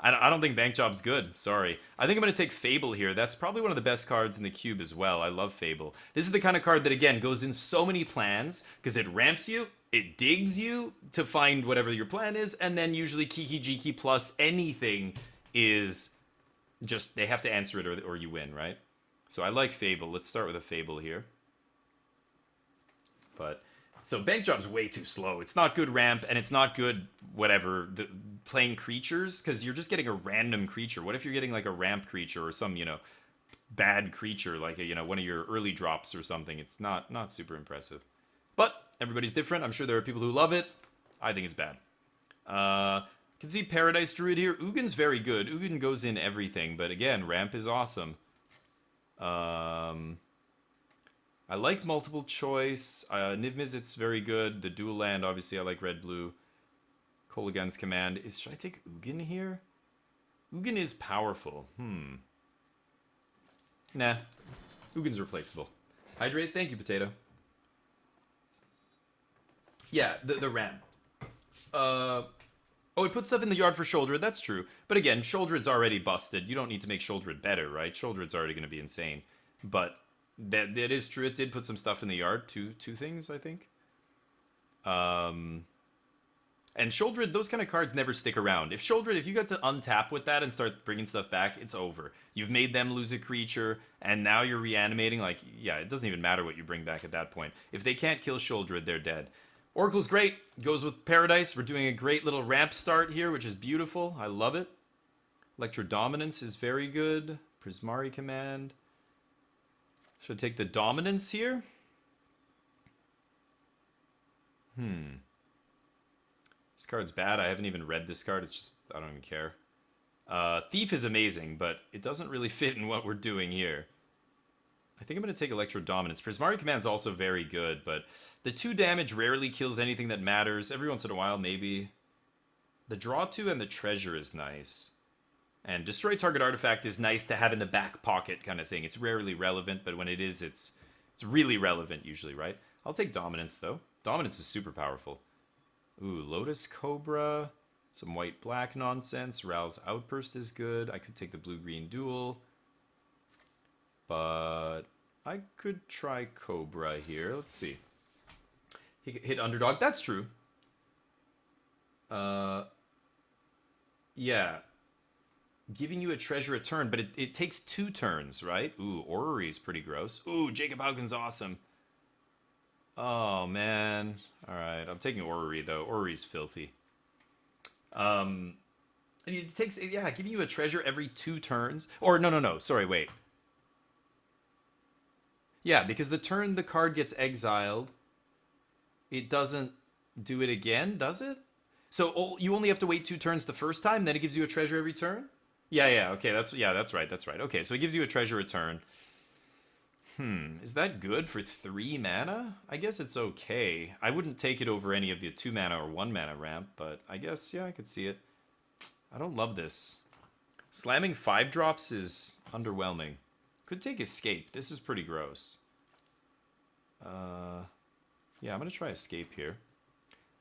I don't think Bank Job's good. Sorry. I think I'm going to take Fable here. That's probably one of the best cards in the cube as well. I love Fable. This is the kind of card that, again, goes in so many plans because it ramps you, it digs you to find whatever your plan is, and then usually Kiki Jiki plus anything is just, they have to answer it or you win, right? So I like Fable. Let's start with a Fable here. But so Bank Job's way too slow. It's not good ramp, and it's not good whatever playing creatures because you're just getting a random creature. What if you're getting like a ramp creature or some bad creature like one of your early drops or something? It's not super impressive. But everybody's different. I'm sure there are people who love it. I think it's bad. You can see Paradise Druid here. Ugin's very good. Ugin goes in everything, but again, ramp is awesome. I like multiple choice. Niv Mizzet's very good. The dual land, obviously, I like red blue. Kolaghan's Command. Should I take Ugin here? Ugin is powerful. Nah. Ugin's replaceable. Hydrate, thank you, Potato. Yeah, the ramp. Oh, it puts stuff in the yard for Sholdred. That's true. But again, Sholdred's already busted. You don't need to make Sholdred better, right? Sholdred's already going to be insane. But that is true. It did put some stuff in the yard. Two things, I think. And Sholdred, those kind of cards never stick around. If you got to untap with that and start bringing stuff back, it's over. You've made them lose a creature, and now you're reanimating. Like, yeah, it doesn't even matter what you bring back at that point. If they can't kill Sholdred, they're dead. Oracle's great. Goes with Paradise. We're doing a great little ramp start here, which is beautiful. I love it. Electrodominance is very good. Prismari Command. Should I take the Dominance here? This card's bad. I haven't even read this card. It's just, I don't even care. Thief is amazing, but it doesn't really fit in what we're doing here. I think I'm going to take Electrodominance. Prismari Command's also very good, but the 2 damage rarely kills anything that matters. Every once in a while, maybe. The draw 2 and the treasure is nice. And destroy target artifact is nice to have in the back pocket kind of thing. It's rarely relevant, but when it is, it's really relevant usually, right? I'll take Dominance, though. Dominance is super powerful. Ooh, Lotus Cobra. Some white-black nonsense. Ral's Outburst is good. I could take the blue-green duel. But I could try Cobra here. Let's see. He hit Underdog. That's true. Yeah. Giving you a treasure a turn, but it takes 2 turns, right? Ooh, Orrery's pretty gross. Ooh, Jacob Haugen's awesome. Oh, man. Alright, I'm taking Orrery, though. Orrery's filthy. And it takes, yeah, giving you a treasure every 2 turns. Or, no. Sorry, wait. Yeah, because the turn the card gets exiled, it doesn't do it again, does it? So you only have to wait 2 turns the first time, then it gives you a treasure every turn? Yeah, okay, that's right. Okay, so it gives you a treasure a turn. Is that good for 3 mana? I guess it's okay. I wouldn't take it over any of the 2 mana or 1 mana ramp, but I guess, yeah, I could see it. I don't love this. Slamming 5 drops is underwhelming. Could take Escape. This is pretty gross. Yeah, I'm going to try Escape here.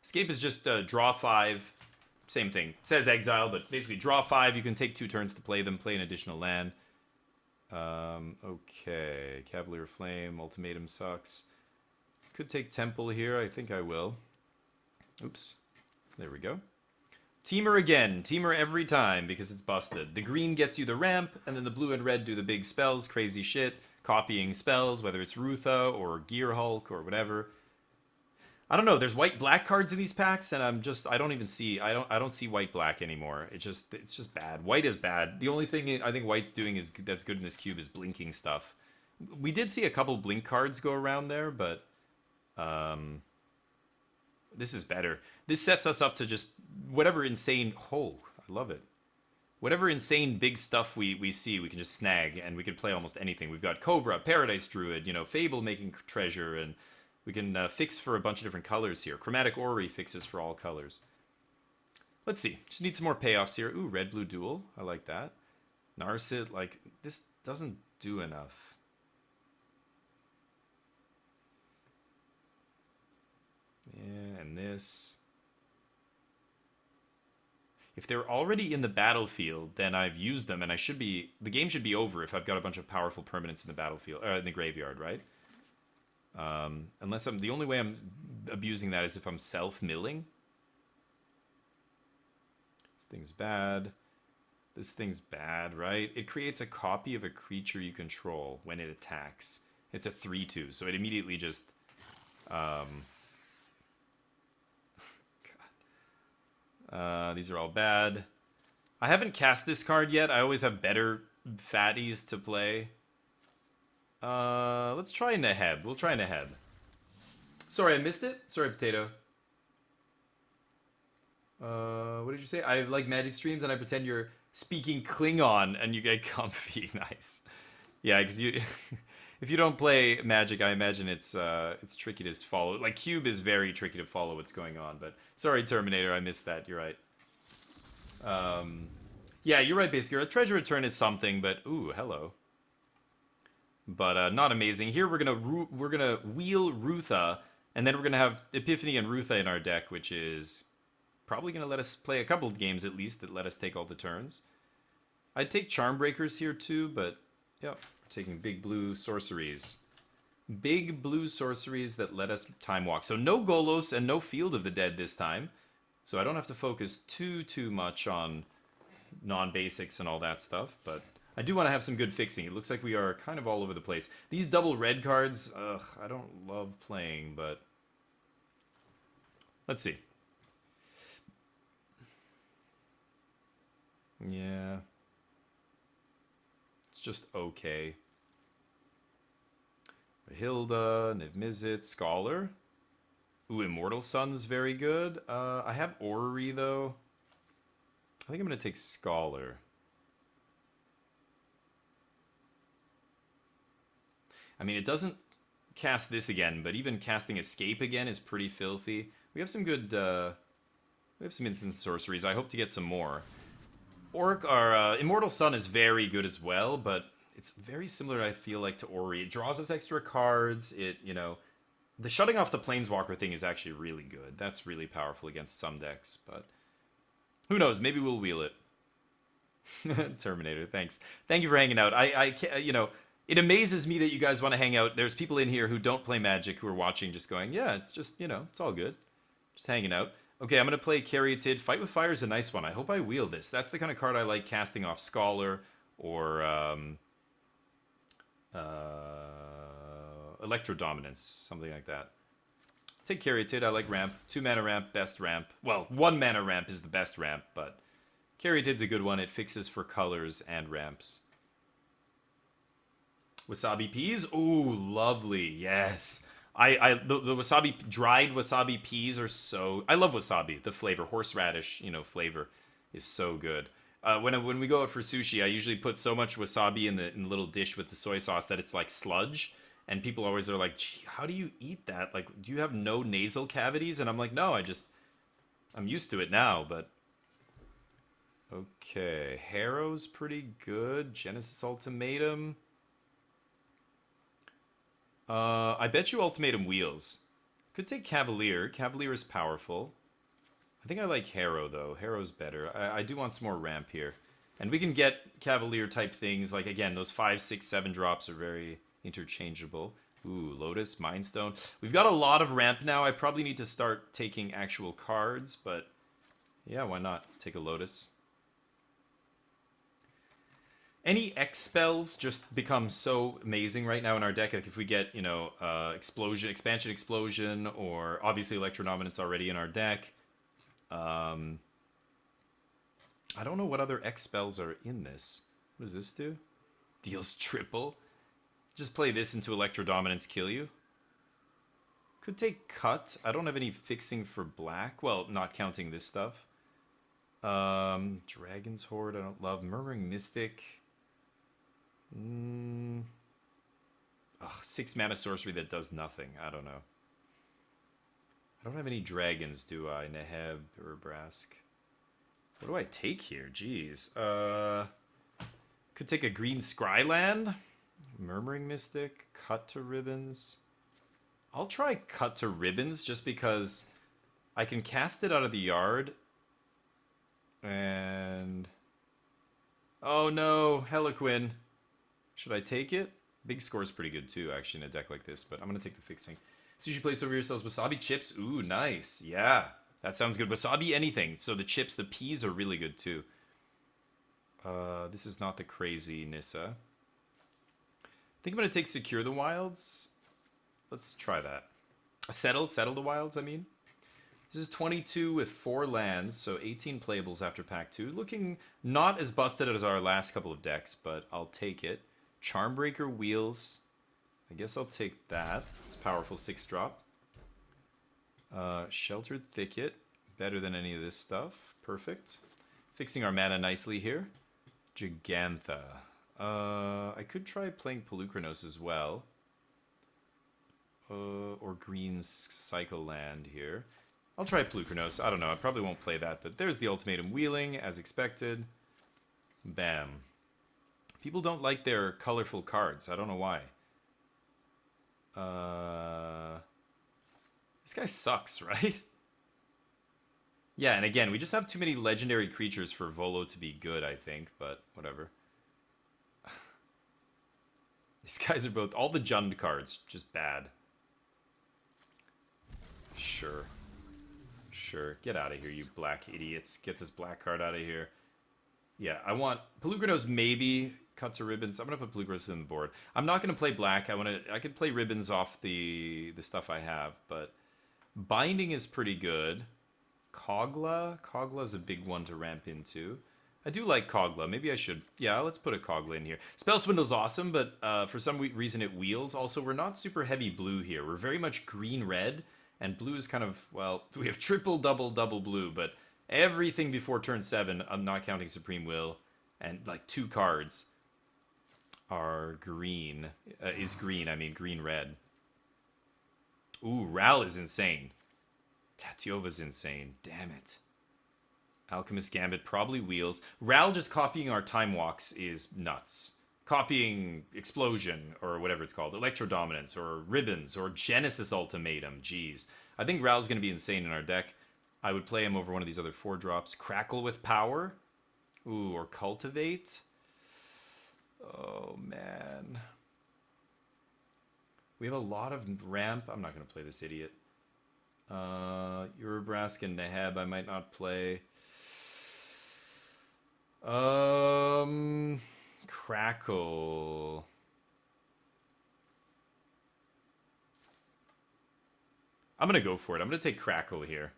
Escape is just draw 5. Same thing. It says Exile, but basically draw 5. You can take 2 turns to play them. Play an additional land. Okay. Cavalier Flame. Ultimatum sucks. Could take Temple here. I think I will. Oops. There we go. Teamer again. Teamer every time because it's busted. The green gets you the ramp, and then the blue and red do the big spells, crazy shit, copying spells, whether it's Rutha or Gear Hulk or whatever. I don't know. There's white-black cards in these packs, and I don't see white-black anymore. It's just bad. White is bad. The only thing I think white's doing that's good in this cube is blinking stuff. We did see a couple blink cards go around there, but this is better. This sets us up to just whatever insane... Oh, I love it. Whatever insane big stuff we see, we can just snag, and we can play almost anything. We've got Cobra, Paradise Druid, Fable making treasure, and we can fix for a bunch of different colors here. Chromatic Orrery fixes for all colors. Let's see. Just need some more payoffs here. Ooh, red-blue duel. I like that. Narset, like, this doesn't do enough. Yeah, and this. If they're already in the battlefield, then I've used them, and the game should be over if I've got a bunch of powerful permanents in the battlefield, in the graveyard, right? Unless the only way I'm abusing that is if I'm self-milling. This thing's bad. This thing's bad, right? It creates a copy of a creature you control when it attacks. It's a 3/2, so it immediately just... these are all bad. I haven't cast this card yet. I always have better fatties to play. Let's try Neheb. We'll try Neheb. Sorry, I missed it. Sorry, Potato. What did you say? I like Magic streams and I pretend you're speaking Klingon and you get comfy. Nice. Yeah, because you... if you don't play Magic, I imagine it's tricky to follow. Like, Cube is very tricky to follow what's going on, but... Sorry, Terminator, I missed that. You're right. Yeah, you're right, basically. A treasure return is something, but... Ooh, hello. But not amazing. Here we're gonna wheel Rutha, and then we're gonna have Epiphany and Rutha in our deck, which is probably gonna let us play a couple of games at least that let us take all the turns. I'd take Charm Breakers here too, but yeah, we're taking big blue sorceries. Big blue sorceries that let us time walk. So no Golos and no Field of the Dead this time. So I don't have to focus too much on non-basics and all that stuff, but I do want to have some good fixing. It looks like we are kind of all over the place. These double red cards, ugh, I don't love playing, but let's see. Yeah. It's just okay. Hilda, Niv-Mizzet, Scholar. Ooh, Immortal Sun's very good. I have Orrery, though. I think I'm going to take Scholar. I mean, it doesn't cast this again, but even casting Escape again is pretty filthy. We have some good... we have some instant sorceries. I hope to get some more. Immortal Sun is very good as well, but it's very similar, I feel like, to Ori. It draws us extra cards. It, you know... The shutting off the Planeswalker thing is actually really good. That's really powerful against some decks, but... Who knows? Maybe we'll wheel it. Terminator, thanks. Thank you for hanging out. I can't, you know... It amazes me that you guys want to hang out. There's people in here who don't play Magic who are watching just going, yeah, it's just, you know, it's all good. Just hanging out. Okay, I'm going to play Caryatid. Fight with Fire is a nice one. I hope I wheel this. That's the kind of card I like casting off Scholar or Electrodominance, something like that. Take Caryatid. I like ramp. 2 mana ramp, best ramp. Well, 1 mana ramp is the best ramp, but Caryatid's a good one. It fixes for colors and ramps. Wasabi peas? Ooh, lovely. Yes. The wasabi, dried wasabi peas are so... I love wasabi. The flavor, horseradish, you know, flavor is so good. When we go out for sushi, I usually put so much wasabi in the little dish with the soy sauce that it's like sludge. And people always are like, gee, how do you eat that? Like, do you have no nasal cavities? And I'm like, no, I'm used to it now, but... Okay, Harrow's pretty good. Genesis Ultimatum... I bet you Ultimatum wheels. Could take Cavalier. Cavalier is powerful. I think I like Harrow, though. Harrow's better. I do want some more ramp here. And we can get Cavalier-type things. Like, again, those 5, 6, 7 drops are very interchangeable. Ooh, Lotus, Mind Stone. We've got a lot of ramp now. I probably need to start taking actual cards, but... Yeah, why not? Take a Lotus. Any X spells just become so amazing right now in our deck. Like if we get, you know, Expansion Explosion, or obviously Electrodominance already in our deck. I don't know what other X spells are in this. What does this do? Deals triple. Just play this into Electrodominance, kill you. Could take Cut. I don't have any fixing for black. Well, not counting this stuff. Dragon's Horde, I don't love. Murmuring Mystic. 6 mana sorcery that does nothing. I don't know. I don't have any dragons, do I? Neheb or Brask. What do I take here? Jeez. Could take a green Scryland. Murmuring Mystic. Cut to Ribbons. I'll try Cut to Ribbons just because I can cast it out of the yard. And... oh no, Heliquin. Should I take it? Big score is pretty good too, actually, in a deck like this, but I'm going to take the fixing. Sushi place over here sells wasabi chips. Ooh, nice. Yeah, that sounds good. Wasabi anything. So the chips, the peas are really good too. This is not the crazy Nissa. I think I'm going to take Secure the Wilds. Let's try that. Settle the Wilds, I mean. This is 22 with 4 lands, so 18 playables after pack 2. Looking not as busted as our last couple of decks, but I'll take it. Charmbreaker Wheels. I guess I'll take that. It's powerful 6-drop. Sheltered Thicket. Better than any of this stuff. Perfect. Fixing our mana nicely here. Gigantha. I could try playing Pelucranos as well. Or Green Cycle Land here. I'll try Pelucranos. I don't know. I probably won't play that, but there's the Ultimatum Wheeling, as expected. Bam. People don't like their colorful cards. I don't know why. This guy sucks, right? Yeah, and again, we just have too many legendary creatures for Volo to be good, I think, but whatever. These guys are both... all the Jund cards, just bad. Sure. Sure. Get out of here, you black idiots. Get this black card out of here. Yeah, I want... Pelucranos maybe cut to Ribbons. I'm going to put Pelucranos on the board. I'm not going to play black. I could play Ribbons off the stuff I have, but... Binding is pretty good. Kogla? Kogla's a big one to ramp into. I do like Kogla. Maybe I should... yeah, let's put a Kogla in here. Spell Swindle's awesome, but for some reason it wheels. Also, we're not super heavy blue here. We're very much green-red, and blue is kind of... well, we have triple, double, double blue, but everything before turn 7, I'm not counting Supreme Will, and like 2 cards are green. Is green, I mean green-red. Ooh, Ral is insane. Tatiova's insane. Damn it. Alchemist Gambit probably wheels. Ral just copying our Time Walks is nuts. Copying Explosion, or whatever it's called, Electrodominance, or Ribbons, or Genesis Ultimatum. Jeez. I think Ral's going to be insane in our deck. I would play him over one of these other 4-drops. Crackle with Power. Ooh, or Cultivate. Oh, man. We have a lot of ramp. I'm not going to play this idiot. Urabrask and Neheb I might not play. Crackle. I'm going to go for it. I'm going to take Crackle here.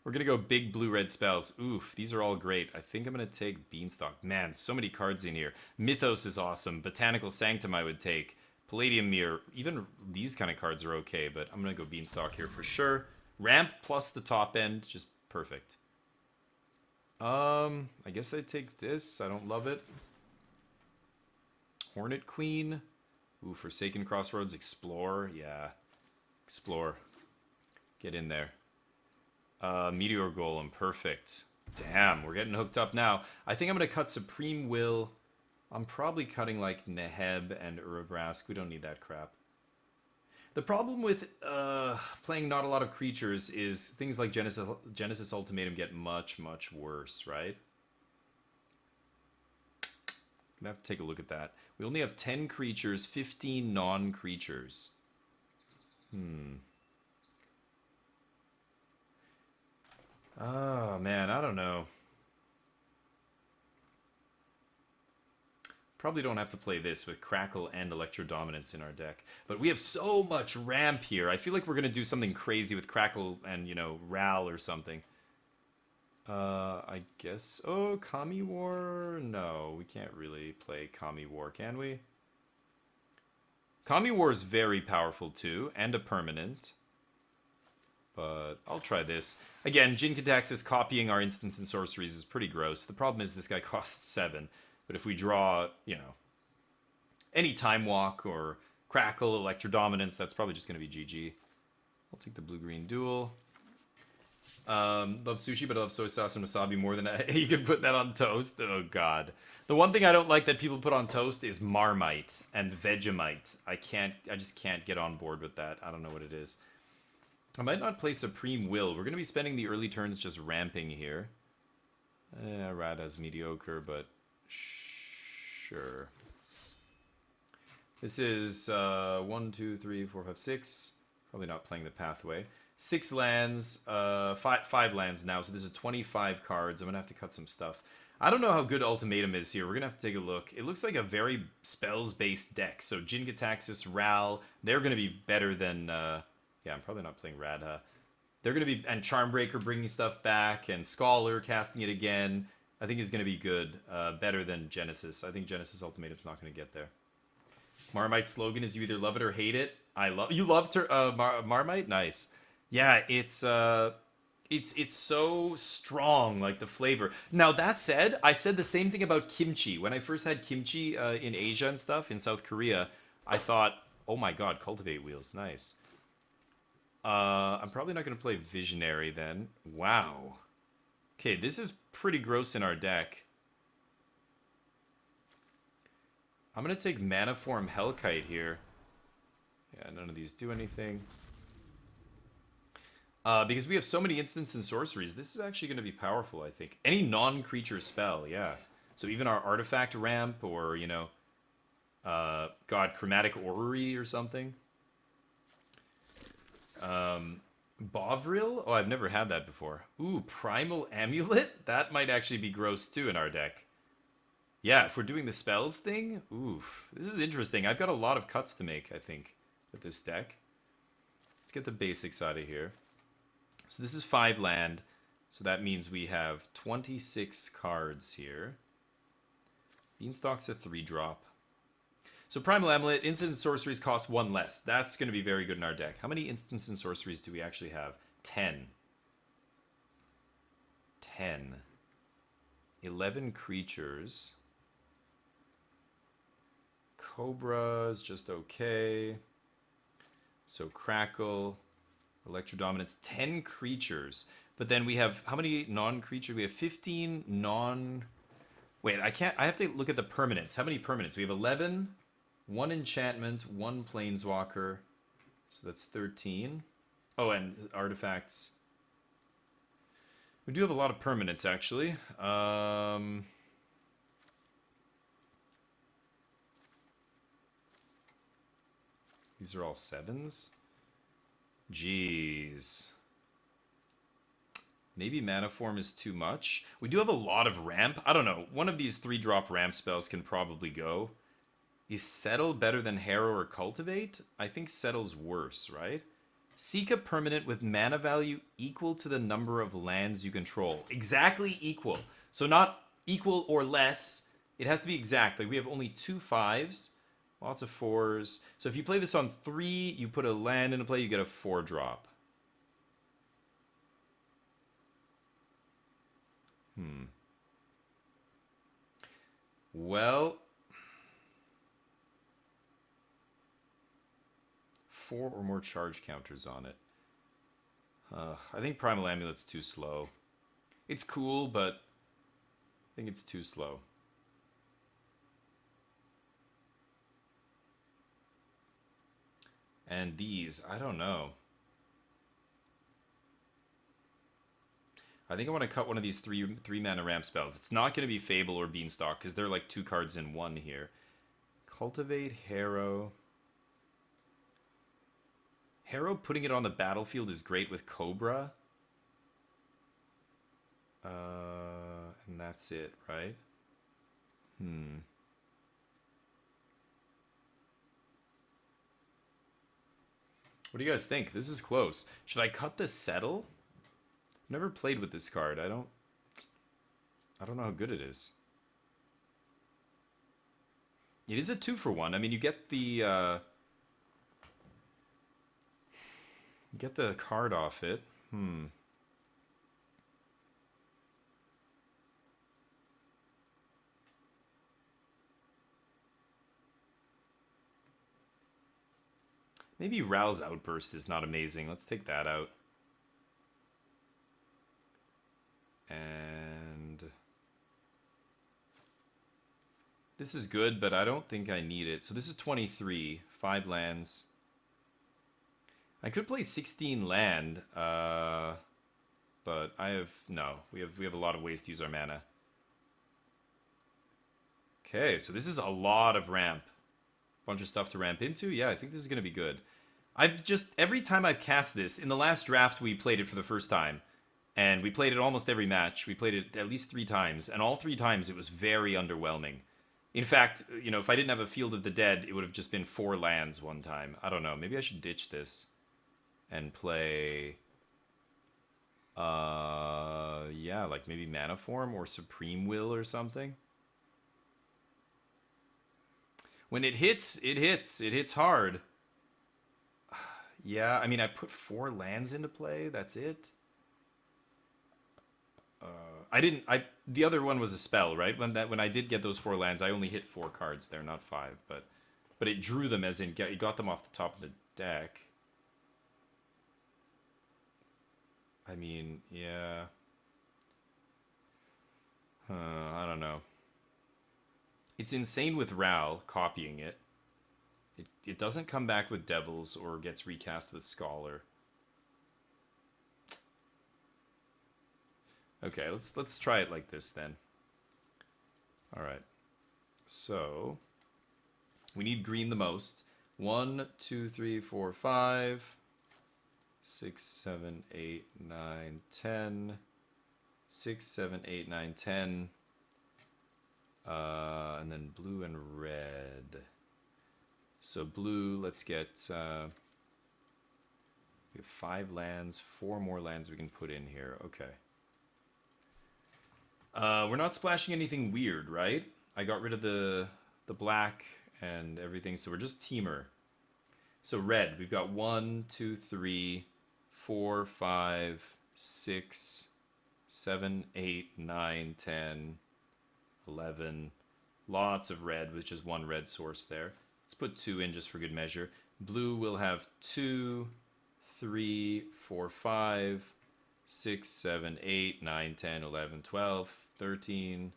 We're going to go big blue-red spells. Oof, these are all great. I think I'm going to take Beanstalk. Man, so many cards in here. Mythos is awesome. Botanical Sanctum I would take. Palladium Mirror. Even these kind of cards are okay, but I'm going to go Beanstalk here for sure. Ramp plus the top end. Just perfect. I guess I'd take this. I don't love it. Hornet Queen. Ooh, Forsaken Crossroads. Explore. Yeah. Explore. Get in there. Meteor Golem. Perfect. Damn, we're getting hooked up now. I think I'm going to cut Supreme Will. I'm probably cutting like Neheb and Urabrask. We don't need that crap. The problem with playing not a lot of creatures is things like Genesis Ultimatum get much, much worse, right? I'm going to have to take a look at that. We only have 10 creatures, 15 non-creatures. Oh, man, I don't know. Probably don't have to play this with Crackle and Electrodominance in our deck. But we have so much ramp here. I feel like we're going to do something crazy with Crackle and, you know, Ral or something. I guess... oh, Kami War? No, we can't really play Kami War, can we? Kami War is very powerful too, and a permanent. But I'll try this. Again, Jin-Kataxis copying our instants and sorceries is pretty gross. The problem is this guy costs 7. But if we draw, you know, any Time Walk or Crackle, Electrodominance, that's probably just going to be GG. I'll take the blue-green duel. Love sushi, but I love soy sauce and wasabi more than you could put that on toast. Oh, God. The one thing I don't like that people put on toast is Marmite and Vegemite. I just can't get on board with that. I don't know what it is. I might not play Supreme Will. We're going to be spending the early turns just ramping here. Rada's mediocre, but sure. This is 1, 2, 3, 4, 5, 6. Probably not playing the pathway. 6 lands, five lands now, so this is 25 cards. I'm going to have to cut some stuff. I don't know how good Ultimatum is here. We're going to have to take a look. It looks like a very spells-based deck. So Jin-Gitaxias, Ral, they're going to be better than... yeah, I'm probably not playing Radha. They're going to be... And Charmbreaker bringing stuff back, and Scholar casting it again. I think is going to be good. Better than Genesis. I think Genesis Ultimatum's not going to get there. Marmite's slogan is you either love it or hate it. You love Marmite? Nice. Yeah, it's so strong, like the flavor. Now, that said, I said the same thing about kimchi. When I first had kimchi in Asia and stuff, in South Korea, I thought, oh my god, Cultivate Wheels, nice. I'm probably not going to play Visionary then. Wow. Okay, this is pretty gross in our deck. I'm going to take Mana Form Hellkite here. Yeah, none of these do anything. Because we have so many instants and sorceries, this is actually going to be powerful, I think. Any non-creature spell, yeah. So even our Artifact Ramp or, you know, God, Chromatic Orrery or something. Bovril? Oh, I've never had that before. Ooh, Primal Amulet? That might actually be gross too in our deck. Yeah, if we're doing the spells thing, oof. This is interesting. I've got a lot of cuts to make, I think, with this deck. Let's get the basics out of here. So this is 5 land, so that means we have 26 cards here. Beanstalk's a 3-drop. So Primal Amulet, instant and sorceries cost 1 less. That's going to be very good in our deck. How many instants and sorceries do we actually have? 10. 10. 11 creatures. Cobra is just okay. So Crackle, Electrodominance, 10 creatures. But then we have, how many non-creatures? We have 15 non... Wait, I have to look at the permanents. How many permanents? We have 11, 1 enchantment, 1 planeswalker. So that's 13. Oh, and artifacts. We do have a lot of permanents, actually. These are all 7s. Jeez. Maybe Mana Form is too much. We do have a lot of ramp. I don't know. One of these 3-drop ramp spells can probably go. Is Settle better than Harrow or Cultivate? I think Settle's worse, right? Seek a permanent with mana value equal to the number of lands you control. Exactly equal. So not equal or less. It has to be exact. Like we have only 2 5s. Lots of 4s. So if you play this on 3, you put a land into play, you get a 4-drop. Well, 4 or more charge counters on it. I think Primal Amulet's too slow. It's cool, but I think it's too slow. And these, I don't know. I think I want to cut one of these three mana ramp spells. It's not going to be Fable or Beanstalk because they're like 2 cards in 1 here. Cultivate, Harrow. Harrow putting it on the battlefield is great with Cobra. And that's it, right? What do you guys think? This is close. Should I cut the Settle? I've never played with this card. I don't know how good it is. It is a 2-for-1. I mean, you get the card off it. Maybe Ral's Outburst is not amazing. Let's take that out. And this is good, but I don't think I need it. So this is 23, 5 lands. I could play 16 land. but I have no. We have a lot of ways to use our mana. Okay, so this is a lot of ramp. Bunch of stuff to ramp into. Yeah, I think this is gonna be good. I've just every time I've cast this in the last draft we played it for the first time, and we played it almost every match. We played it at least 3 times, and all 3 times it was very underwhelming. In fact, you know, if I didn't have a Field of the Dead, it would have just been 4 lands one time. I don't know. Maybe I should ditch this and play, yeah, like maybe Mana Form or Supreme Will or something. When it hits, it hits. It hits hard. Yeah, I mean, I put 4 lands into play. That's it. The other one was a spell, right? When I did get those 4 lands, I only hit 4 cards there, not 5, but it drew them as in it got them off the top of the deck. I mean, yeah. I don't know. It's insane with Ral copying it. It doesn't come back with Devils or gets recast with Scholar. Okay, let's try it like this then. All right. So we need green the most. 1, 2, 3, 4, 5, 6, 7, 8, 9, 10. 6, 7, 8, 9, 10. And then blue and red. So blue, let's get we have 5 lands, 4 more lands we can put in here. Okay. We're not splashing anything weird, right? I got rid of the black and everything, so we're just teamer. So red, we've got 1, 2, 3, 4, 5, 6, 7, 8, 9, 10, 11. Lots of red, which is 1 red source there. Let's put 2 in just for good measure. Blue will have 2, 3, 4, 5, 6, 7, 8, 9, 10, 11, 12, 13.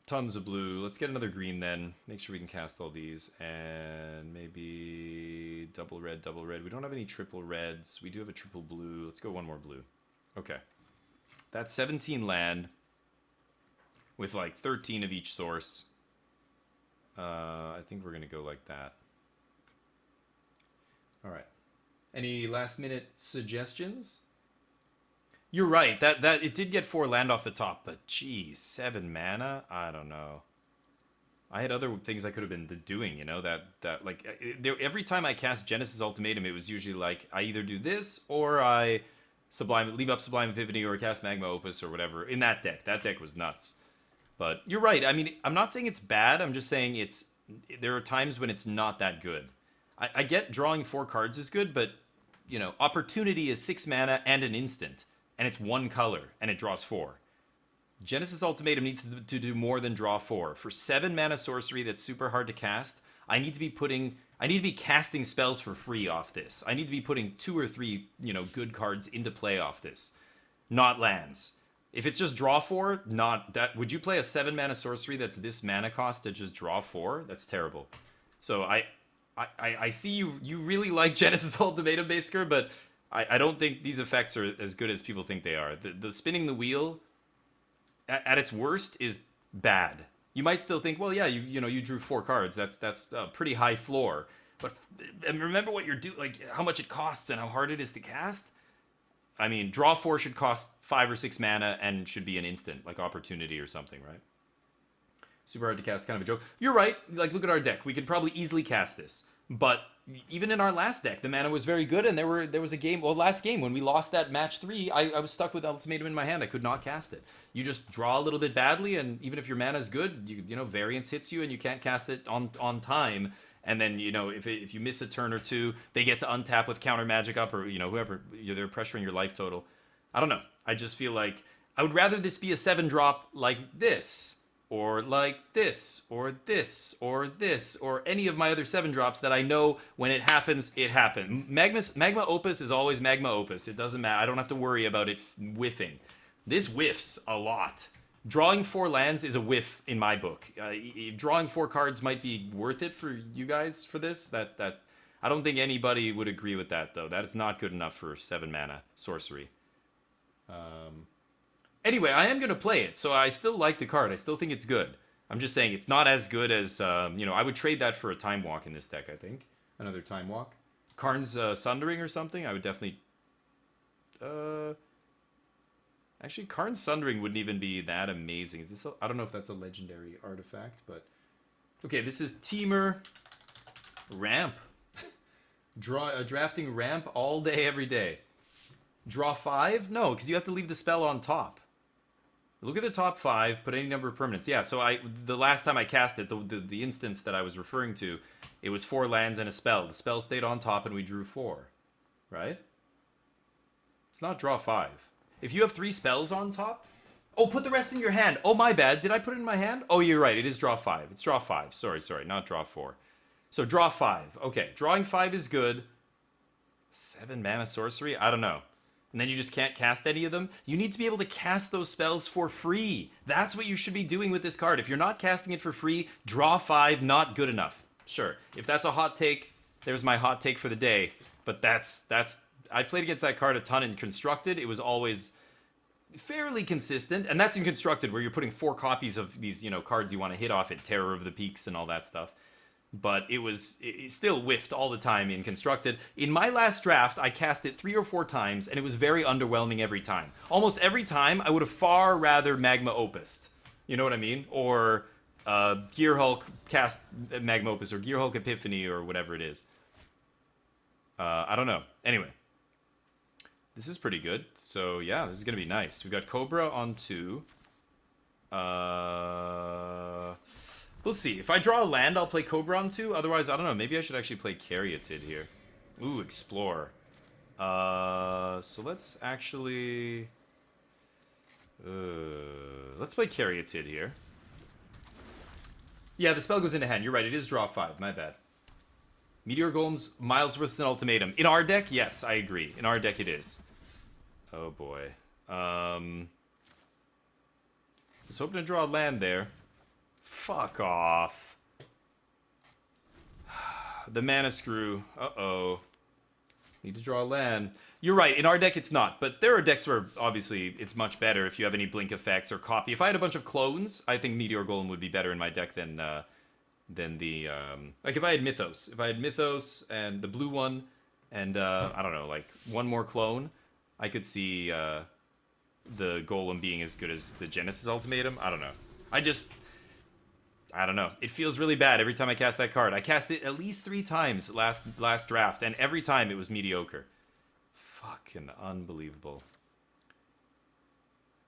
Tons of blue. Let's get another green then. Make sure we can cast all these. And maybe double red, double red. We don't have any triple reds. We do have a triple blue. Let's go 1 more blue. Okay. That's 17 land with like 13 of each source. I think we're going to go like that. All right. Any last minute suggestions? You're right. That it did get 4 land off the top, but geez, 7 mana? I don't know. I had other things I could have been doing, you know, that like every time I cast Genesis Ultimatum, it was usually like I either do this or I leave up Sublime Epiphany or cast Magma Opus or whatever in that deck. That deck was nuts. But you're right. I mean, I'm not saying it's bad. I'm just saying there are times when it's not that good. I get drawing 4 cards is good, but, you know, Opportunity is 6 mana and an instant, and it's 1 color, and it draws 4. Genesis Ultimatum needs to do more than draw 4. For 7 mana sorcery that's super hard to cast, I need to be casting spells for free off this. I need to be putting 2 or 3, you know, good cards into play off this, not lands. If it's just draw 4, not that. Would you play a 7 mana sorcery that's this mana cost to just draw 4? That's terrible. So I see you really like Genesis Ultimatum, Basker, but I don't think these effects are as good as people think they are. The spinning the wheel at its worst is bad. You might still think, well, yeah, you drew 4 cards. That's a pretty high floor. But and remember what you're doing, like how much it costs and how hard it is to cast. I mean, draw 4 should cost 5 or 6 mana and should be an instant, like Opportunity or something, right? Super hard to cast, kind of a joke. You're right. Like, look at our deck. We could probably easily cast this. But even in our last deck, the mana was very good, and there was a game, last game, when we lost that match 3, I was stuck with Ultimatum in my hand. I could not cast it. You just draw a little bit badly, and even if your mana is good, you know, Variance hits you, and you can't cast it on time. And then, you know, if you miss a turn or 2, they get to untap with counter magic up, or, you know, whoever, they're pressuring your life total. I don't know. I just feel like I would rather this be a 7-drop like this, or like this, or this, or this, or any of my other 7-drops that I know when it happens, it happened. Magma Opus is always Magma Opus. It doesn't matter. I don't have to worry about it whiffing. This whiffs a lot. Drawing 4 lands is a whiff in my book. Drawing 4 cards might be worth it for you guys for this. That I don't think anybody would agree with that, though. That is not good enough for 7 mana sorcery. Anyway, I am going to play it, so I still like the card. I still think it's good. I'm just saying it's not as good as, I would trade that for a Time Walk in this deck, I think. Another Time Walk. Karn's Sundering or something, I would definitely... Actually, Karn's Sundering wouldn't even be that amazing. Is this I don't know if that's a legendary artifact, but... Okay, this is Teamer Ramp. Drafting Ramp all day, every day. Draw 5? No, because you have to leave the spell on top. Look at the top 5, put any number of permanents. Yeah, so the last time I cast it, the instance that I was referring to, it was 4 lands and a spell. The spell stayed on top and we drew 4. Right? It's not draw 5. If you have 3 spells on top... Oh, put the rest in your hand. Oh, my bad. Did I put it in my hand? Oh, you're right. It is draw 5. It's draw 5. Sorry, not draw 4. So draw 5. Okay, drawing 5 is good. 7 mana sorcery? I don't know. And then you just can't cast any of them? You need to be able to cast those spells for free. That's what you should be doing with this card. If you're not casting it for free, draw 5, not good enough. Sure. If that's a hot take, there's my hot take for the day. But that's... I played against that card a ton in Constructed. It was always fairly consistent. And that's in Constructed, where you're putting 4 copies of these, cards you want to hit off at Terror of the Peaks and all that stuff. But it still whiffed all the time in Constructed. In my last draft, I cast it 3 or 4 times, and it was very underwhelming every time. Almost every time, I would have far rather Magma Opused. You know what I mean? Or Gear Hulk cast Magma Opus, or Gear Hulk Epiphany, or whatever it is. I don't know. Anyway. This is pretty good. So, yeah, this is going to be nice. We've got Cobra on 2. Let's see. If I draw a land, I'll play Cobra on 2. Otherwise, I don't know. Maybe I should actually play Caryatid here. Ooh, Explore. So let's actually... let's play Caryatid here. Yeah, the spell goes into hand. You're right. It is draw 5. My bad. Meteor Golem's Milesworth's an ultimatum. In our deck, yes, I agree. In our deck, it is. Oh, boy. I was hoping to draw a land there. Fuck off. The mana screw. Uh-oh. Need to draw a land. You're right. In our deck, it's not. But there are decks where, obviously, it's much better if you have any blink effects or copy. If I had a bunch of clones, I think Meteor Golem would be better in my deck than the... like, if I had Mythos. If I had Mythos and the blue one and, I don't know, like, one more clone, I could see the Golem being as good as the Genesis Ultimatum. I don't know. I don't know. It feels really bad every time I cast that card. I cast it at least 3 times last draft, and every time it was mediocre. Fucking unbelievable.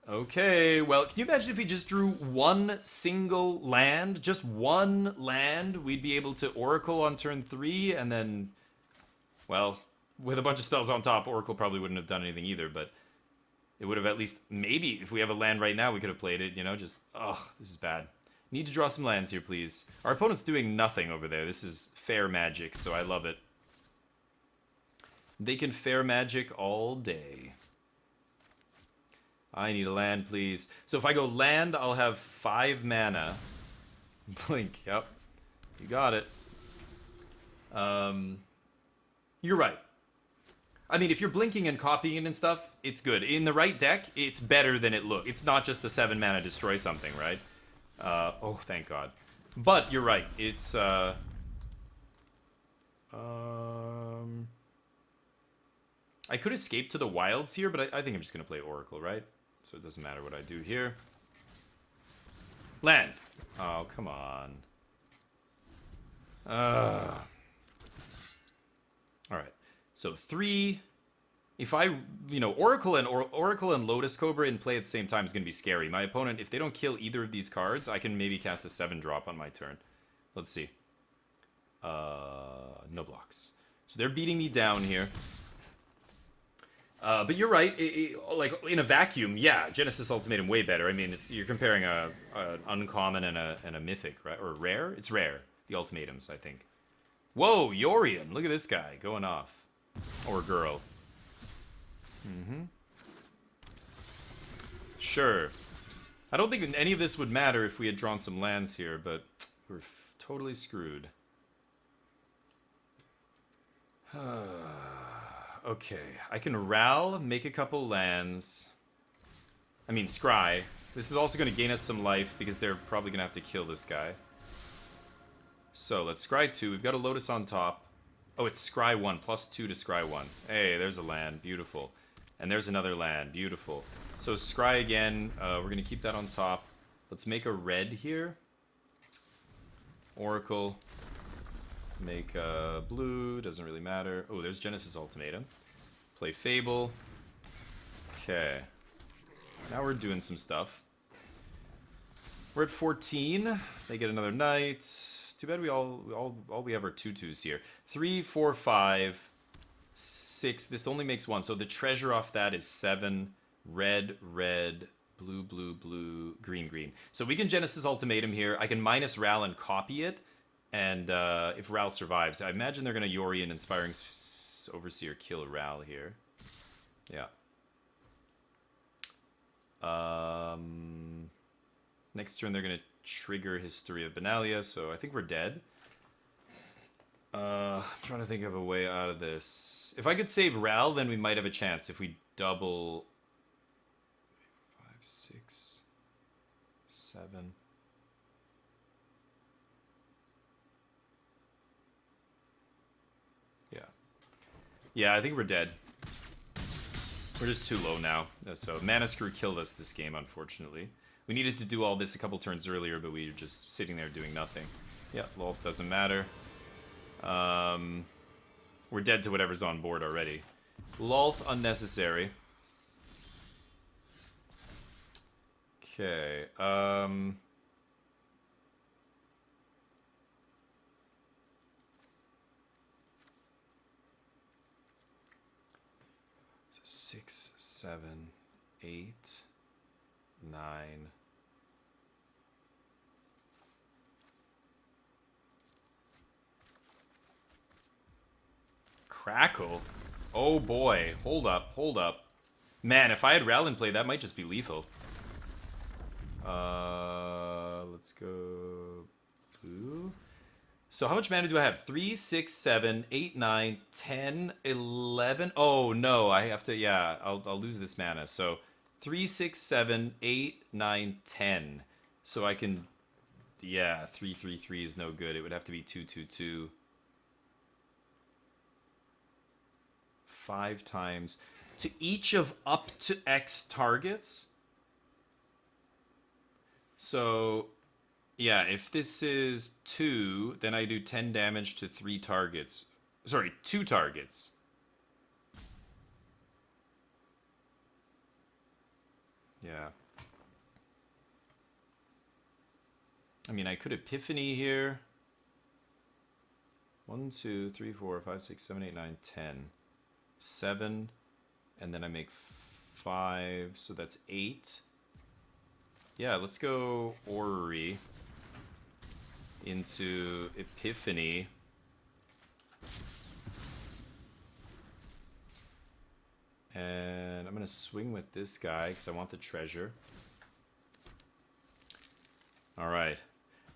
Okay, well, can you imagine if we just drew one single land? Just one land? We'd be able to Oracle on turn 3, and then... Well, with a bunch of spells on top, Oracle probably wouldn't have done anything either, but... It would have at least... Maybe, if we have a land right now, we could have played it, just... Ugh, this is bad. Need to draw some lands here, please. Our opponent's doing nothing over there. This is fair magic, so I love it. They can fair magic all day. I need a land, please. So if I go land, I'll have 5 mana. Blink, yep. You got it. You're right. I mean, if you're blinking and copying it and stuff, it's good. In the right deck, it's better than it looks. It's not just the 7 mana destroy something, right? Oh, thank God. But you're right. It's, I could escape to the wilds here, but I think I'm just going to play Oracle, right? So it doesn't matter what I do here. Land. Oh, come on. Alright. So 3... If I, Oracle and Lotus Cobra in play at the same time is going to be scary. My opponent, if they don't kill either of these cards, I can maybe cast a 7-drop on my turn. Let's see. No blocks. So they're beating me down here. But you're right. Like, in a vacuum, yeah, Genesis Ultimatum way better. I mean, you're comparing an uncommon and a mythic, right? Or rare? It's rare. The ultimatums, I think. Whoa, Yorion. Look at this guy going off. Or girl. Sure. I don't think any of this would matter if we had drawn some lands here, but we're totally screwed. Okay, I can Ral, make a couple lands. I mean, scry. This is also going to gain us some life because they're probably going to have to kill this guy. So let's scry 2. We've got a Lotus on top. Oh, it's scry 1, +2 to scry 1. Hey, there's a land. Beautiful. And there's another land. Beautiful. So scry again. We're going to keep that on top. Let's make a red here. Oracle. Make blue. Doesn't really matter. Oh, there's Genesis Ultimatum. Play Fable. Okay. Now we're doing some stuff. We're at 14. They get another knight. Too bad all we have are 2/2s here. 3, 4, 5, 6. This only makes 1. So the treasure off that is 7. Red, red, blue, blue, blue, green, green. So we can Genesis Ultimatum here. I can minus Ral and copy it. And if Ral survives, I imagine they're going to Yori and Inspiring Overseer kill Ral here. Yeah. Next turn they're going to trigger History of Benalia, so I think we're dead. I'm trying to think of a way out of this. If I could save Ral, then we might have a chance if we double 5, 6, 7. Yeah. Yeah, I think we're dead. We're just too low now. So Mana Screw killed us this game, unfortunately. We needed to do all this a couple turns earlier, but we were just sitting there doing nothing. Yeah, Lolth doesn't matter. We're dead to whatever's on board already. Lolth unnecessary. Okay. So 6, 7, 8, 9. Crackle? Oh boy. Hold up, hold up. Man, if I had Ral in play, that might just be lethal. Let's go blue. So how much mana do I have? 3, 6, 7, 8, 9, 10, 11. Oh no, I have to, yeah, I'll lose this mana. So 3, 6, 7, 8, 9, 10. So I can, yeah, 3, 3, 3 is no good. It would have to be 2, 2, 2. 5 times to each of up to X targets. So yeah, if this is 2, then I do 10 damage to 3 targets. Sorry, 2 targets. Yeah. I mean, I could Epiphany here. 1, 2, 3, 4, 5, 6, 7, 8, 9, 10. 7. And then I make 5. So that's 8. Yeah, let's go Orrery into Epiphany. And I'm going to swing with this guy because I want the treasure. All right.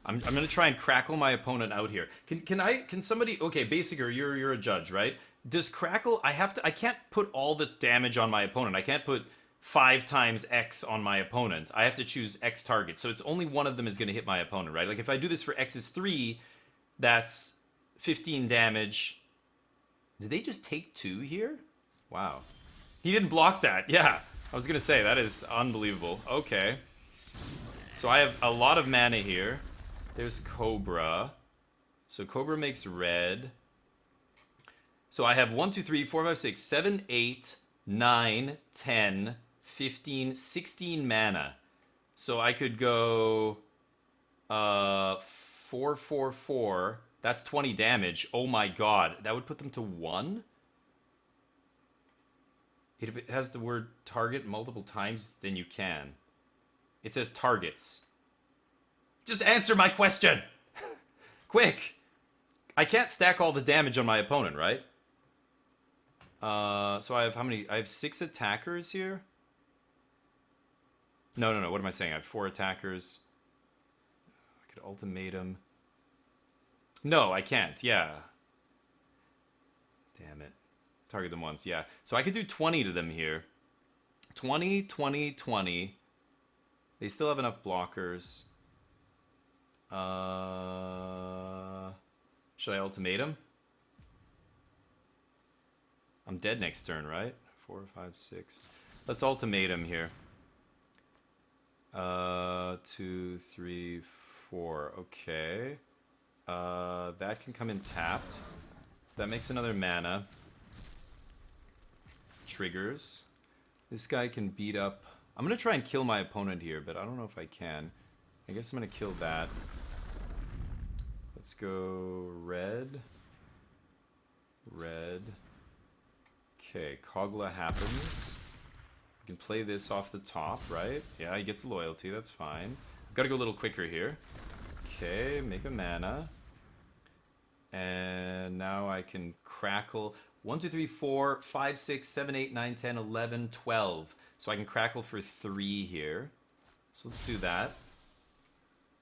I'm going to try and crackle my opponent out here. Can somebody, okay, Basicer, you're a judge, right? Does crackle, I can't put all the damage on my opponent. I can't put 5 times X on my opponent. I have to choose X target. So it's only one of them is going to hit my opponent, right? Like if I do this for X is 3, that's 15 damage. Did they just take 2 here? Wow. He didn't block that. Yeah. I was going to say, that is unbelievable. Okay. So I have a lot of mana here. There's Cobra. So Cobra makes red. So I have 1, 2, 3, 4, 5, 6, 7, 8, 9, 10, 15, 16 mana. So I could go 4, 4, 4. That's 20 damage. Oh my god. That would put them to 1? If it has the word target multiple times, then you can. It says targets. Just answer my question! Quick! I can't stack all the damage on my opponent, right? So I have how many? I have 6 attackers here? No. What am I saying? I have 4 attackers. I could ultimatum. No, I can't. Yeah. Damn it. Target them once. Yeah. So I could do 20 to them here. 20, 20, 20. They still have enough blockers. Should I ultimatum? I'm dead next turn, right? 4, 5, 6. Let's ultimatum here. 2, 3, 4. Okay. That can come in tapped. So that makes another mana. Triggers. This guy can beat up. I'm going to try and kill my opponent here, but I don't know if I can. I guess I'm going to kill that. Let's go red. Red. Okay, Kogla happens. We can play this off the top, right? Yeah, he gets loyalty, that's fine. I've got to go a little quicker here. Okay, make a mana. And now I can crackle. 1, 2, 3, 4, 5, 6, 7, 8, 9, 10, 11, 12. So I can crackle for 3 here. So let's do that.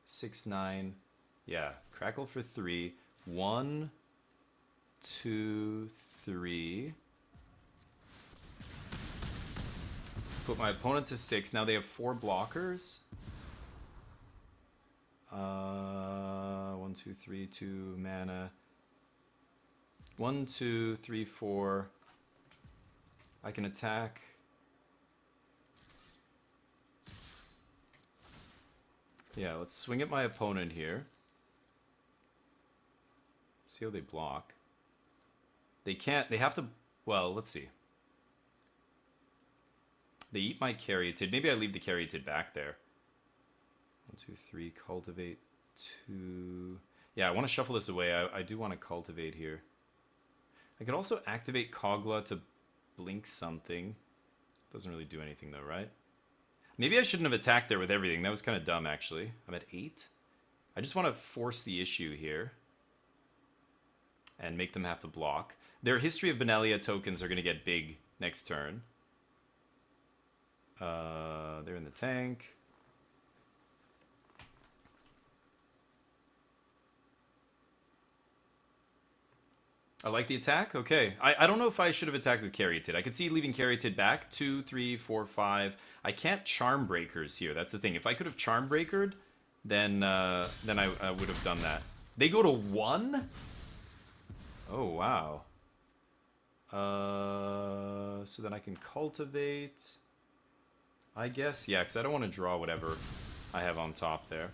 6, 9. Yeah, crackle for 3. 1, 2, 3. Put my opponent to 6. Now they have 4 blockers. 1, 2, 3, 2 mana. 1, 2, 3, 4. I can attack. Yeah, let's swing at my opponent here. See how they block. They can't, they have to, well, let's see. They eat my Caryatid. Maybe I leave the Caryatid back there. 1, 2, 3, cultivate 2. Yeah, I want to shuffle this away. I do want to cultivate here. I could also activate Kogla to blink something. Doesn't really do anything though, right? Maybe I shouldn't have attacked there with everything. That was kind of dumb, actually. I'm at 8. I just want to force the issue here. And make them have to block. Their History of Benelia tokens are going to get big next turn. They're in the tank. I like the attack. Okay. I don't know if I should have attacked with Caryatid. I could see leaving Caryatid back. 2, 3, 4, 5. I can't Charm Breakers here. That's the thing. If I could have Charm Breakered, then I would have done that. They go to 1? Oh, wow. So then I can cultivate. I guess, yeah, because I don't want to draw whatever I have on top there.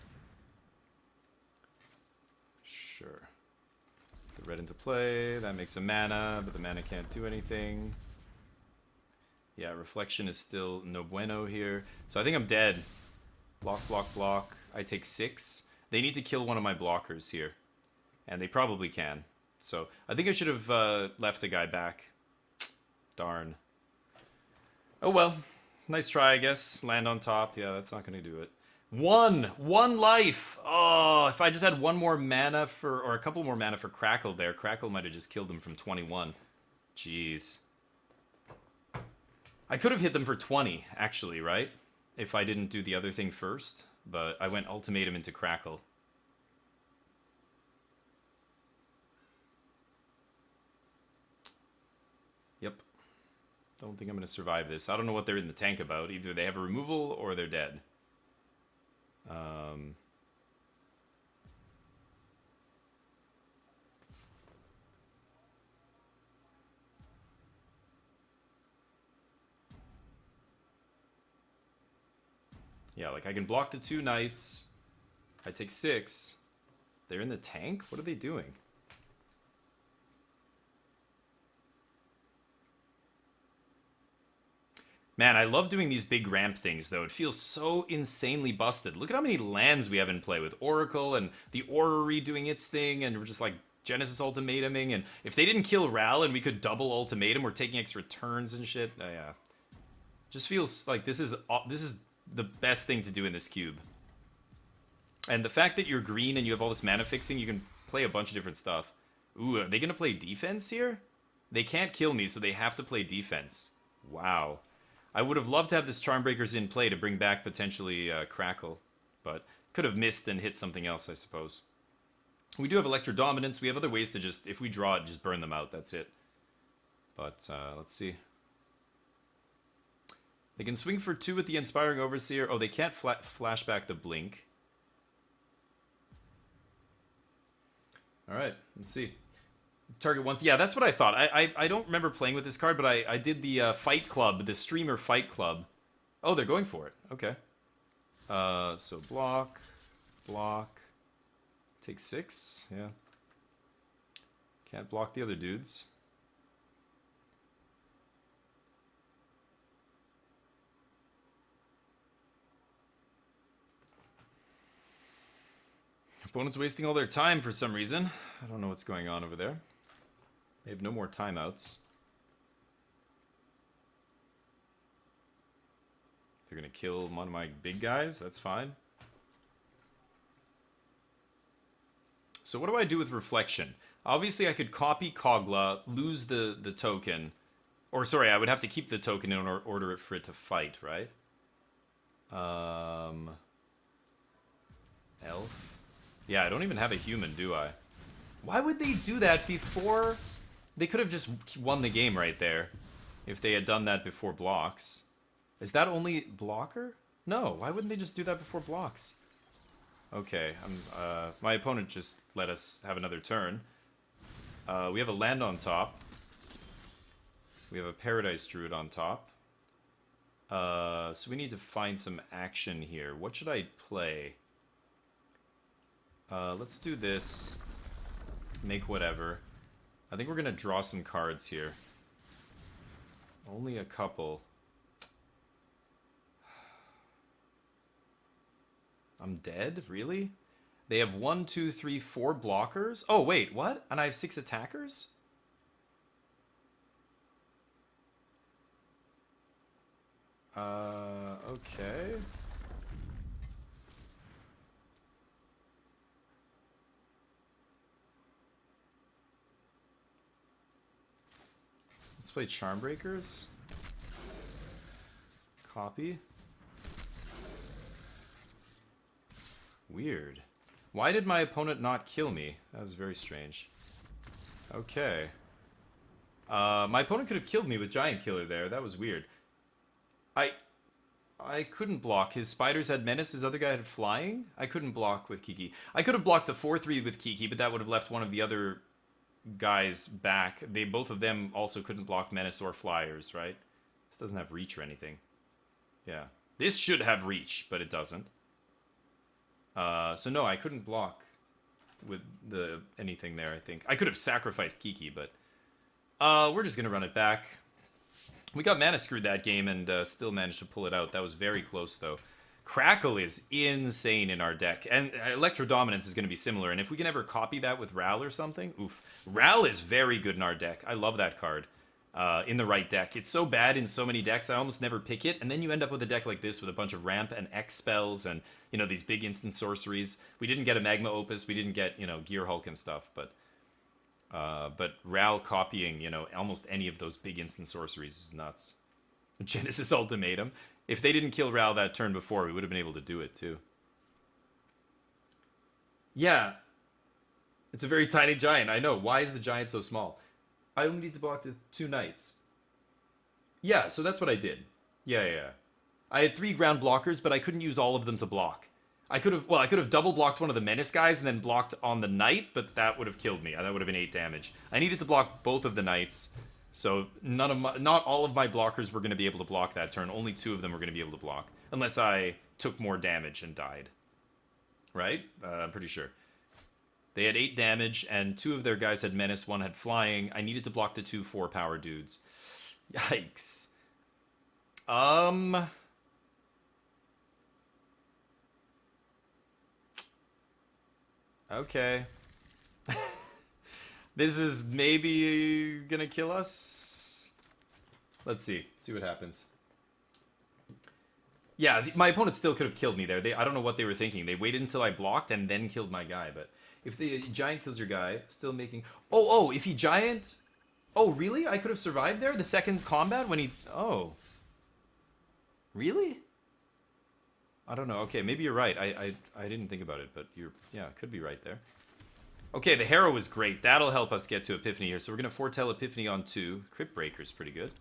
Sure. The red into play. That makes a mana, but the mana can't do anything. Yeah, Reflection is still no bueno here. So I think I'm dead. Block, block, block. I take 6. They need to kill one of my blockers here. And they probably can. So I think I should have left the guy back. Darn. Oh well. Nice try, I guess. Land on top. Yeah, that's not going to do it. 1 life. Oh, if I just had one more mana for, or a couple more mana for Crackle there, Crackle might have just killed him from 21. Jeez. I could have hit them for 20, actually, right? If I didn't do the other thing first. But I went Ultimatum into Crackle. Yep. Don't think I'm going to survive this. I don't know what they're in the tank about. Either they have a removal or they're dead. Yeah, like I can block the 2 knights. I take 6. They're in the tank? What are they doing? Man, I love doing these big ramp things, though. It feels so insanely busted. Look at how many lands we have in play with Oracle and the Orrery doing its thing, and we're just like Genesis ultimatuming. And if they didn't kill Ral and we could double ultimatum, we're taking extra turns and shit. Yeah, just feels like this is the best thing to do in this cube. And the fact that you're green and you have all this mana fixing, you can play a bunch of different stuff. Ooh, are they gonna play defense here? They can't kill me, so they have to play defense. Wow. I would have loved to have this Charmbreakers in play to bring back potentially Crackle, but could have missed and hit something else, I suppose. We do have Electro Dominance. We have other ways to just, if we draw it, just burn them out. That's it. But let's see. They can swing for 2 with the Inspiring Overseer. Oh, they can't flash back the Blink. Alright, let's see. Target once. Yeah, that's what I thought. I don't remember playing with this card, but I did the Fight Club, the Streamer Fight Club. Oh, they're going for it. Okay. So block. Take 6. Yeah. Can't block the other dudes. Opponent's wasting all their time for some reason. I don't know what's going on over there. They have no more timeouts. They're going to kill one of my big guys. That's fine. So what do I do with Reflection? Obviously, I could copy Kogla, lose the token. Or, sorry, I would have to keep the token in order for it to fight, right? Elf. Yeah, I don't even have a human, do I? Why would they do that before... They could have just won the game right there if they had done that before blocks. Is that only blocker? No, why wouldn't they just do that before blocks? Okay, my opponent just let us have another turn. We have a land on top. We have a Paradise Druid on top. So we need to find some action here. What should I play? Let's do this. Make whatever. I think we're going to draw some cards here. Only a couple. I'm dead? Really? They have 1, 2, 3, 4 blockers? Oh, wait, what? And I have 6 attackers? Okay. Let's play Charmbreakers. Copy. Weird. Why did my opponent not kill me? That was very strange. Okay. My opponent could have killed me with Giant Killer there. That was weird. I couldn't block. His spiders had Menace, his other guy had Flying. I couldn't block with Kiki. I could have blocked the 4-3 with Kiki, but that would have left one of the other guys back. Both of them also couldn't block Menace or Flyers, right? This doesn't have reach or anything. Yeah. This should have reach, but it doesn't. So no, I couldn't block with anything there, I think. I could have sacrificed Kiki, but we're just going to run it back. We got mana screwed that game and still managed to pull it out. That was very close, though. Crackle is insane in our deck, and Electro Dominance is going to be similar, and if we can ever copy that with Ral or something, oof. Ral is very good in our deck. I love that card in the right deck. It's so bad in so many decks, I almost never pick it, and then you end up with a deck like this with a bunch of ramp and X spells and, you know, these big instant sorceries. We didn't get a Magma Opus, we didn't get, you know, Gear Hulk and stuff, but Ral copying, you know, almost any of those big instant sorceries is nuts. Genesis Ultimatum. If they didn't kill Ral that turn before, we would have been able to do it, too. Yeah. It's a very tiny giant. I know. Why is the giant so small? I only need to block the 2 knights. Yeah, so that's what I did. Yeah. I had 3 ground blockers, but I couldn't use all of them to block. I could have double blocked one of the Menace guys and then blocked on the knight, but that would have killed me. That would have been 8 damage. I needed to block both of the knights. So not all of my blockers were going to be able to block that turn. Only 2 of them were going to be able to block. Unless I took more damage and died. Right? I'm pretty sure. They had 8 damage, and 2 of their guys had Menace, 1 had Flying. I needed to block the 2 4-power dudes. Yikes. Okay. This is maybe gonna kill us. Let's see. See what happens. Yeah, my opponent still could have killed me there. I don't know what they were thinking. They waited until I blocked and then killed my guy. But if the giant kills your guy, still making... Oh, if he giant... Oh, really? I could have survived there? The second combat when he... Oh. Really? I don't know. Okay, maybe you're right. I didn't think about it, but yeah, could be right there. Okay, the Harrow is great. That'll help us get to Epiphany here. So we're going to foretell Epiphany on 2. Crypt Breaker's pretty good.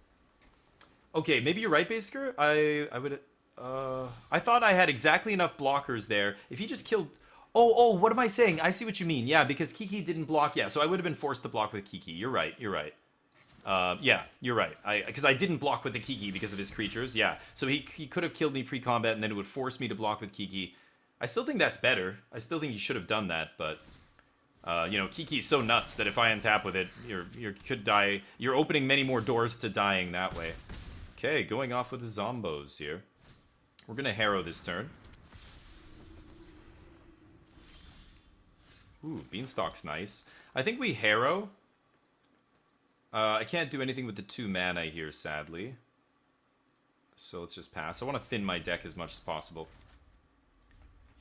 Okay, maybe you're right, Basker. I would... I thought I had exactly enough blockers there. If he just killed... Oh, what am I saying? I see what you mean. Yeah, because Kiki didn't block. Yeah, so I would have been forced to block with Kiki. You're right, you're right. Yeah, you're right. Because I didn't block with the Kiki because of his creatures. Yeah, so he could have killed me pre-combat, and then it would force me to block with Kiki. I still think that's better. I still think you should have done that, but... you know, Kiki's so nuts that if I untap with it, you could die. You're opening many more doors to dying that way. Okay, going off with the Zombos here. We're gonna Harrow this turn. Ooh, Beanstalk's nice. I think we Harrow. I can't do anything with the 2 mana here, sadly. So let's just pass. I want to thin my deck as much as possible.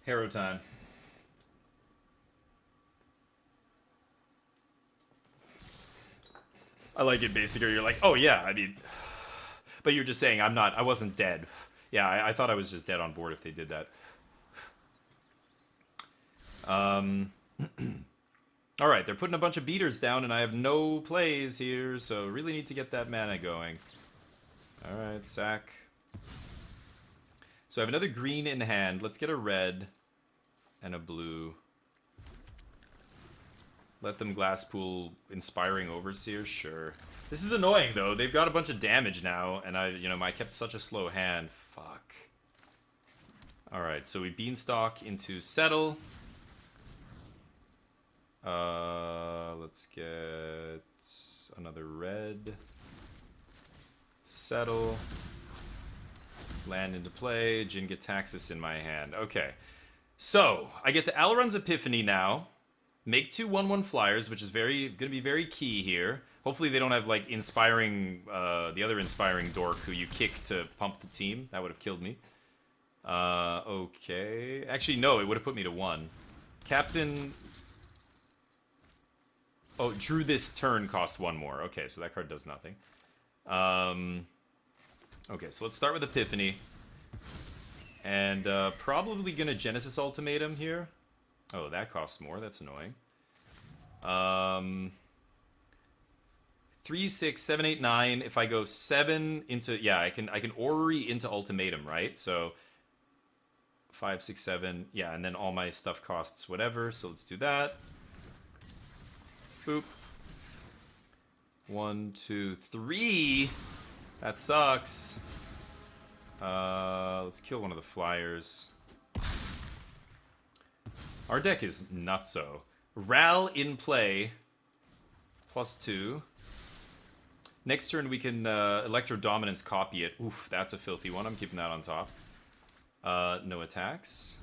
Harrow time. I like it, basically. You're like, oh yeah, I mean... But you're just saying, I wasn't dead. Yeah, I thought I was just dead on board if they did that. Alright, they're putting a bunch of beaters down, and I have no plays here, so really need to get that mana going. Alright, sack. So I have another green in hand. Let's get a red and a blue. Let them Glasspool Inspiring Overseer, sure. This is annoying, though. They've got a bunch of damage now, and I kept such a slow hand. Fuck. Alright, so we Beanstalk into Settle. Let's get another red. Settle. Land into play. Jin-Gitaxias in my hand. Okay. So, I get to Alaron's Epiphany now. Make 2 1/1 flyers, which is going to be very key here. Hopefully they don't have, like, inspiring, the other inspiring dork who you kick to pump the team. That would have killed me. Okay. Actually, no, it would have put me to 1. Captain... Oh, drew this turn cost 1 more. Okay, so that card does nothing. Okay, so let's start with Epiphany. And, probably gonna Genesis Ultimatum here. Oh, that costs more. That's annoying. 3, 6, 7, 8, 9. If I go 7 into... Yeah, I can Orrery into Ultimatum, right? So 5, 6, 7. Yeah, and then all my stuff costs whatever. So let's do that. Boop. 1, 2, 3. That sucks. Let's kill one of the flyers. Our deck is nutso. Ral in play. +2. Next turn we can Electro Dominance copy it. Oof, that's a filthy one. I'm keeping that on top. No attacks.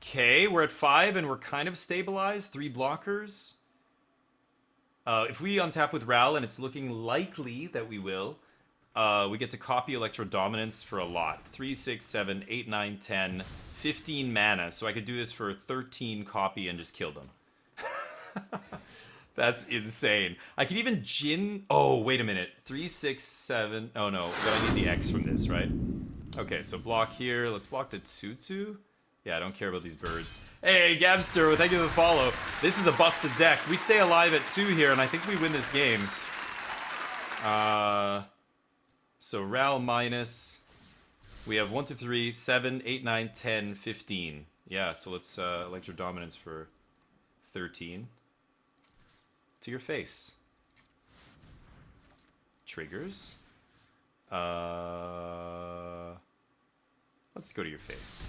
Okay, we're at 5 and we're kind of stabilized. 3 blockers. If we untap with Ral, and it's looking likely that we will, we get to copy Electro Dominance for a lot. 3, 6, 7, 8, 9, 10, 15 mana. So I could do this for 13 copy and just kill them. That's insane. I could even Jin... Oh, wait a minute. 3, 6, 7... Oh, no. But I need the X from this, right? Okay, so block here. Let's block the 2/2. Yeah, I don't care about these birds. Hey, Gabster, thank you for the follow. This is a busted deck. We stay alive at 2 here, and I think we win this game. So Ral minus. We have 1, 2, 3, 7, 8, 9, 10, 15. Yeah, so let's Electro Dominance for 13. To your face. Triggers. Let's go to your face.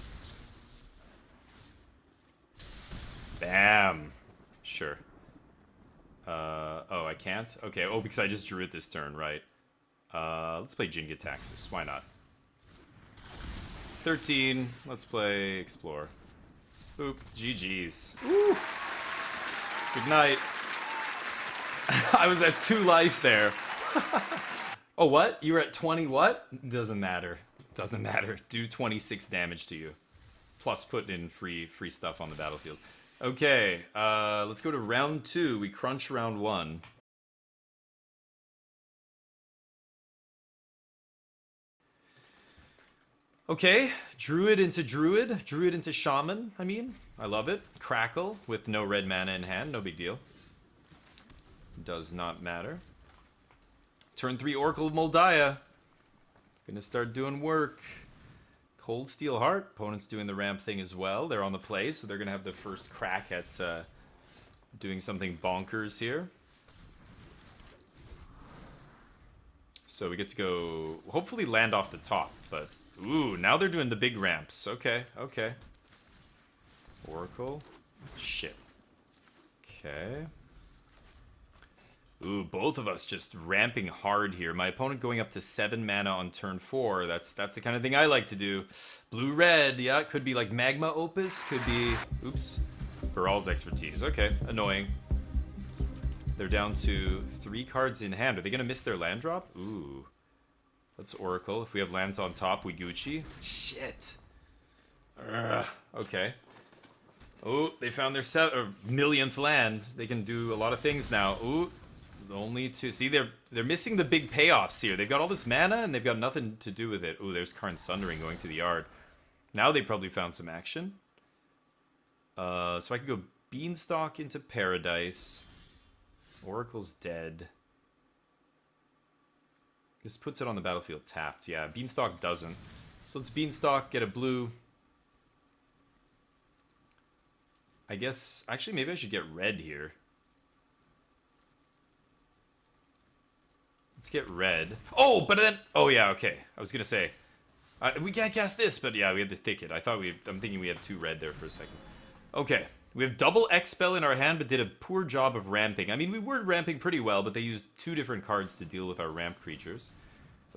Bam. Sure. Oh, I can't? Okay, oh, because I just drew it this turn, right. Let's play Jin-Gitaxias. Why not? 13. Let's play Explore. Boop. GG's. Woo. Good night. I was at 2 life there. Oh, what? You were at 20 what? Doesn't matter. Doesn't matter. Do 26 damage to you. Plus put in free stuff on the battlefield. Okay, let's go to round 2. We crunch round 1. Okay, Druid into Druid. Druid into Shaman, I mean. I love it. Crackle with no red mana in hand. No big deal. Does not matter. Turn 3 Oracle of Moldiah. Gonna start doing work. Cold Steel Heart. Opponent's doing the ramp thing as well. They're on the play, so they're gonna have the first crack at doing something bonkers here. So we get to go, hopefully land off the top, but ooh, now they're doing the big ramps. Okay, okay. Oracle. Shit. Okay. Ooh, both of us just ramping hard here. My opponent going up to 7 mana on turn 4. That's the kind of thing I like to do. Blue-red, yeah, it could be like Magma Opus. Could be, oops, Baral's Expertise. Okay, annoying. They're down to 3 cards in hand. Are they going to miss their land drop? Ooh. Let's Oracle. If we have lands on top, we Gucci. Shit. Okay. Oh, they found their millionth land. They can do a lot of things now. Ooh. Only to see they're missing the big payoffs here. They've got all this mana and they've got nothing to do with it. Ooh, there's Karn Sundering going to the yard. Now they probably found some action. So I can go Beanstalk into Paradise. Oracle's dead. This puts it on the battlefield tapped. Yeah, Beanstalk doesn't. So let's Beanstalk, get a blue. I guess, actually maybe I should get red here. Let's get red. Oh, but then... Oh, yeah, okay. I was going to say... we can't cast this, but yeah, we had the Thicket. I'm thinking we had 2 red there for a second. Okay. We have double X-Spell in our hand, but did a poor job of ramping. I mean, we were ramping pretty well, but they used 2 different cards to deal with our ramp creatures.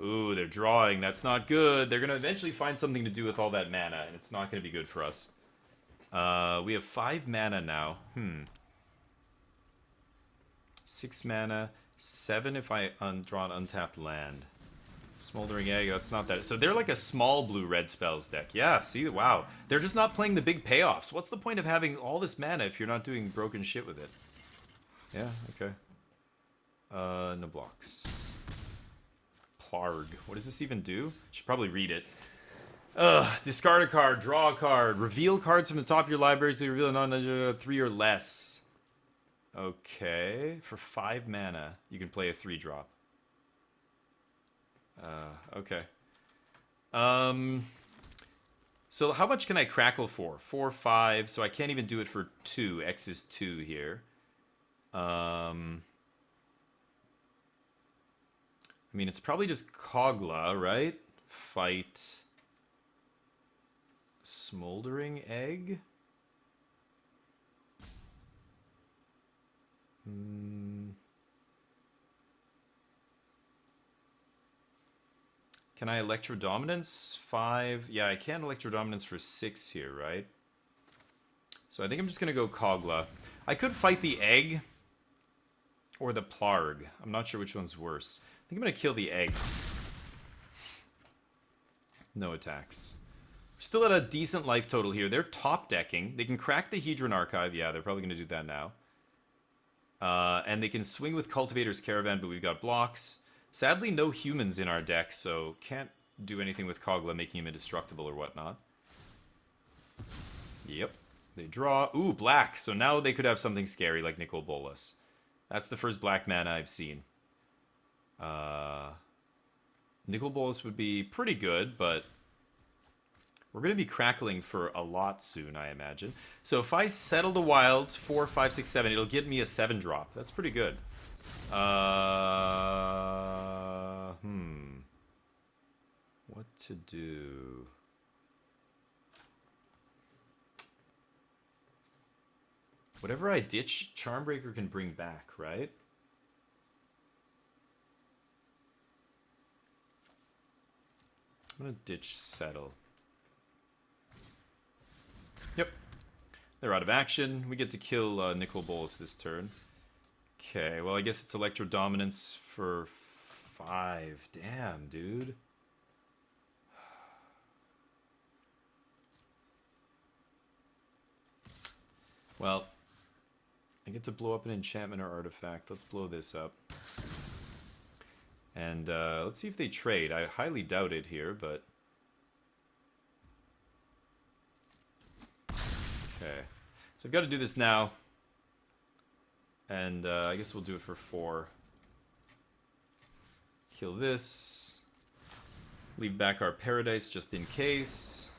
Ooh, they're drawing. That's not good. They're going to eventually find something to do with all that mana, and it's not going to be good for us. We have 5 mana now. 6 mana... 7 if I draw an untapped land. Smoldering Egg, that's not that. So they're like a small blue-red spells deck. Yeah, see, wow. They're just not playing the big payoffs. What's the point of having all this mana if you're not doing broken shit with it? Yeah, okay. No blocks. Plarg. What does this even do? Should probably read it. Discard a card, draw a card, reveal cards from the top of your library to reveal a non-legendary 3 or less. Okay, for 5 mana, you can play a 3-drop. Okay. So how much can I crackle for? 4, 5, so I can't even do it for 2. X is 2 here. I mean, it's probably just Kogla, right? Fight... Smoldering Egg? Can I Electro Dominance? 5. Yeah, I can Electro Dominance for 6 here, right? So I think I'm just going to go Kogla. I could fight the Egg or the Plarg. I'm not sure which one's worse. I think I'm going to kill the Egg. No attacks. We're still at a decent life total here. They're top decking. They can crack the Hedron Archive. Yeah, they're probably going to do that now. And they can swing with Cultivator's Caravan, but we've got blocks. Sadly, no humans in our deck, so can't do anything with Kogla, making him indestructible or whatnot. Yep. They draw. Ooh, black. So now they could have something scary like Nicol Bolas. That's the first black mana I've seen. Nicol Bolas would be pretty good, but... We're going to be crackling for a lot soon, I imagine. So if I settle the wilds, 4, 5, 6, 7, it'll get me a 7-drop. That's pretty good. What to do? Whatever I ditch, Charmbreaker can bring back, right? I'm going to ditch Settle. Yep. They're out of action. We get to kill Nicol Bolas this turn. Okay, well, I guess it's Electro Dominance for 5. Damn, dude. Well, I get to blow up an enchantment or artifact. Let's blow this up. And let's see if they trade. I highly doubt it here, but... Okay, so I've got to do this now, and I guess we'll do it for 4. Kill this. Leave back our Paradise just in case.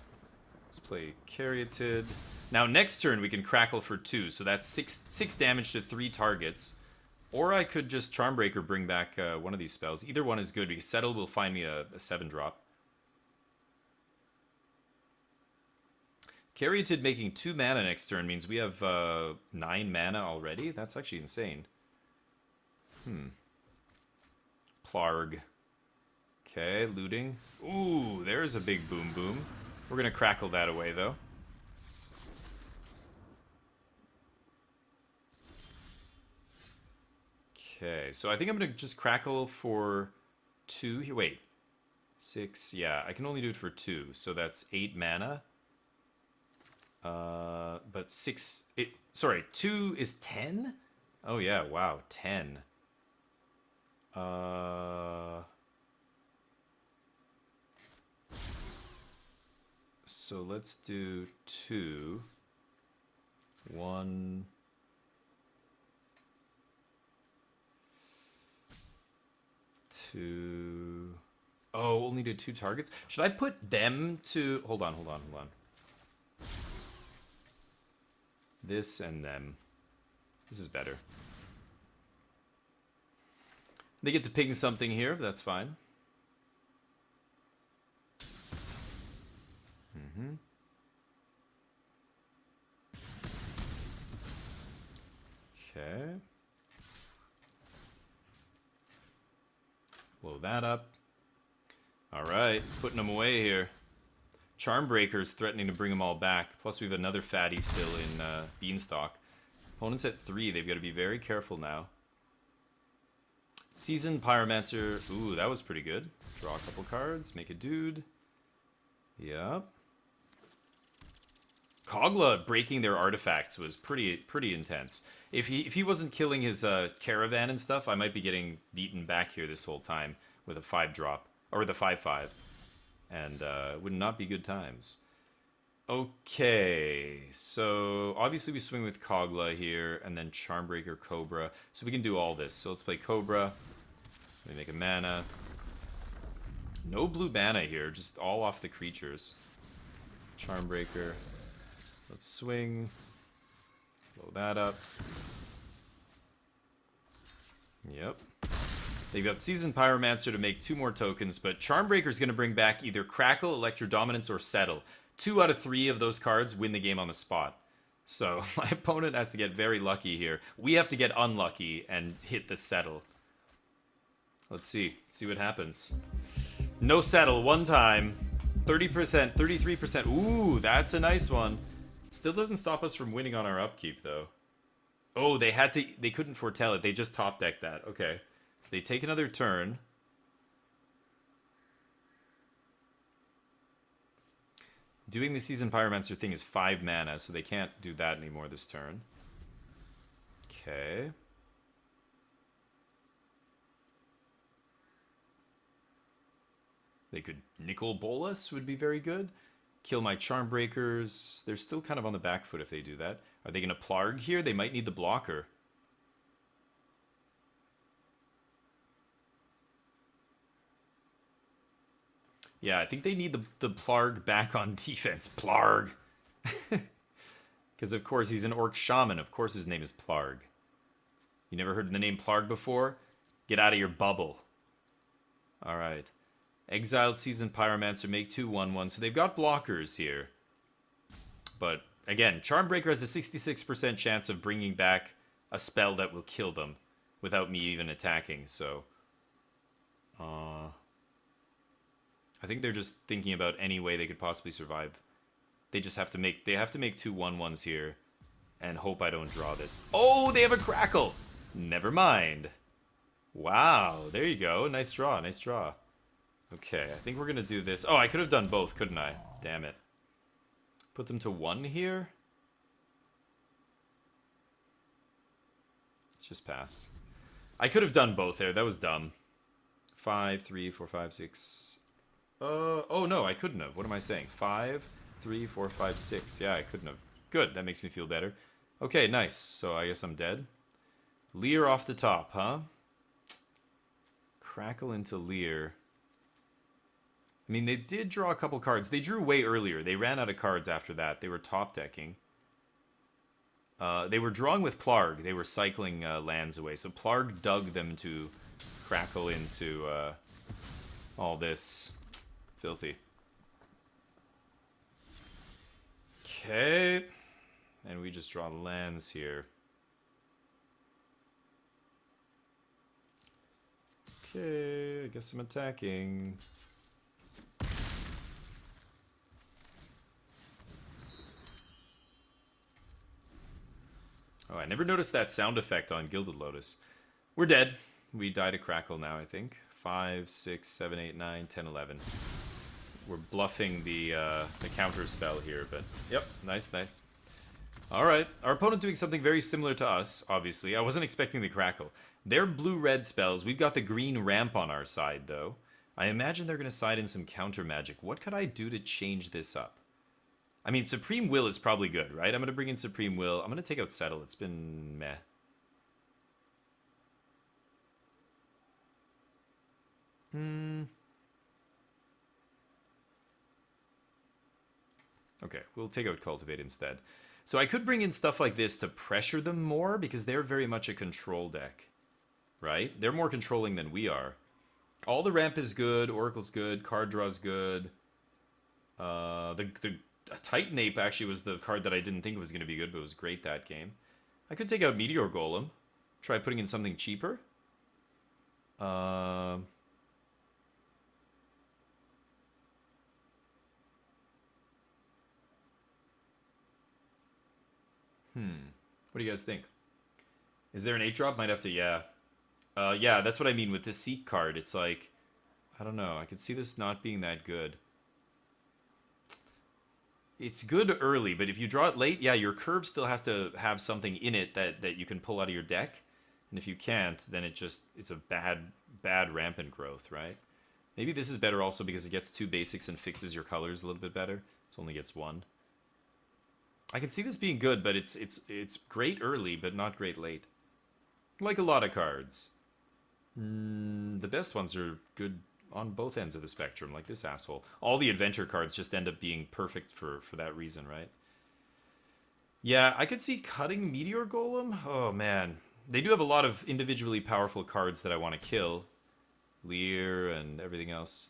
Let's play Caryatid. Now, next turn, we can Crackle for 2, so that's 6 damage to 3 targets. Or I could just Charmbreaker bring back one of these spells. Either one is good, because Settle will find me a 7-drop. Caryatid making 2 mana next turn means we have 9 mana already? That's actually insane. Plarg. Okay, looting. Ooh, there's a big boom boom. We're gonna Crackle that away, though. Okay, so I think I'm gonna just Crackle for 2. Wait. 6, yeah, I can only do it for 2, so that's 8 mana. But 6... Sorry, 2 is 10? Oh yeah, wow, 10. So let's do 2. 1... 2... Oh, only did 2 targets? Should I put them to... Hold on. This and them. This is better. They get to ping something here, but that's fine. Okay. Blow that up. Alright, putting them away here. Charmbreaker's threatening to bring them all back. Plus we have another fatty still in Beanstalk. Opponent's at 3. They've got to be very careful now. Seasoned Pyromancer. Ooh, that was pretty good. Draw a couple cards. Make a dude. Yep. Kogla breaking their artifacts was pretty intense. If he wasn't killing his caravan and stuff, I might be getting beaten back here this whole time with a 5-drop. Or with a 5/5. And would not be good times. Okay, so obviously we swing with Kogla here, and then Charmbreaker, Cobra. So we can do all this. So let's play Cobra. Let me make a mana. No blue mana here, just all off the creatures. Charmbreaker. Let's swing. Blow that up. Yep. They've got Seasoned Pyromancer to make 2 more tokens, but Charmbreaker's going to bring back either Crackle, Electrodominance, or Settle. 2 out of 3 of those cards win the game on the spot. So my opponent has to get very lucky here. We have to get unlucky and hit the Settle. Let's see. Let's see what happens. No Settle, 1 time. 30%, 33%. Ooh, that's a nice one. Still doesn't stop us from winning on our upkeep, though. Oh, they couldn't foretell it. They just top decked that. Okay. So they take another turn. Doing the Seasoned Pyromancer thing is 5 mana, so they can't do that anymore this turn. Okay. They could Nicol Bolas, would be very good. Kill my Charmbreakers. They're still kind of on the back foot if they do that. Are they going to Plarg here? They might need the blocker. Yeah, I think they need the Plarg back on defense. Plarg! Because, of course, he's an Orc Shaman. Of course his name is Plarg. You never heard the name Plarg before? Get out of your bubble. Alright. Exiled Seasoned Pyromancer, make 2 1/1. So they've got blockers here. But, again, Charmbreaker has a 66% chance of bringing back a spell that will kill them without me even attacking, so... I think they're just thinking about any way they could possibly survive. They just have to make 2 1/1s here and hope I don't draw this. Oh, they have a Crackle! Never mind. Wow, there you go. Nice draw, nice draw. Okay, I think we're gonna do this. Oh, I could have done both, couldn't I? Damn it. Put them to 1 here. Let's just pass. I could have done both there. That was dumb. 5, 3, 4, 5, 6... oh no, I couldn't have. What am I saying? 5, 3, 4, 5, 6. Yeah, I couldn't have. Good, that makes me feel better. Okay, nice. So I guess I'm dead. Leer off the top, huh? Crackle into Leer. I mean, they did draw a couple cards. They drew way earlier. They ran out of cards after that. They were top decking. They were drawing with Plarg. They were cycling lands away. So Plarg dug them to crackle into all this. Filthy. Okay. And we just draw lands here. Okay, I guess I'm attacking. Oh, I never noticed that sound effect on Gilded Lotus. We're dead. We died a crackle now, I think. 5, 6, 7, 8, 9, 10, 11. We're bluffing the counter spell here, but yep, nice, nice. All right, our opponent doing something very similar to us, obviously. I wasn't expecting the crackle. They're blue-red spells. We've got the green ramp on our side, though. I imagine they're going to side in some counter magic. What could I do to change this up? I mean, Supreme Will is probably good, right? I'm going to bring in Supreme Will. I'm going to take out Settle. It's been meh. Okay, we'll take out Cultivate instead. So I could bring in stuff like this to pressure them more because they're very much a control deck, right? They're more controlling than we are. All the ramp is good, Oracle's good, card draw's good. The Titan Ape actually was the card that I didn't think was going to be good, but it was great that game. I could take out Meteor Golem, try putting in something cheaper. What do you guys think? Is there an 8-drop? Might have to, yeah. Yeah, that's what I mean with the Seek card. It's like, I don't know. I could see this not being that good. It's good early, but if you draw it late, yeah, your curve still has to have something in it that you can pull out of your deck. And if you can't, then it's a bad rampant growth, right? Maybe this is better also because it gets 2 basics and fixes your colors a little bit better. It only gets 1. I can see this being good, but it's great early, but not great late. Like a lot of cards. The best ones are good on both ends of the spectrum, like this asshole. All the adventure cards just end up being perfect for that reason, right? Yeah, I could see cutting Meteor Golem. Oh, man. They do have a lot of individually powerful cards that I want to kill. Lear and everything else.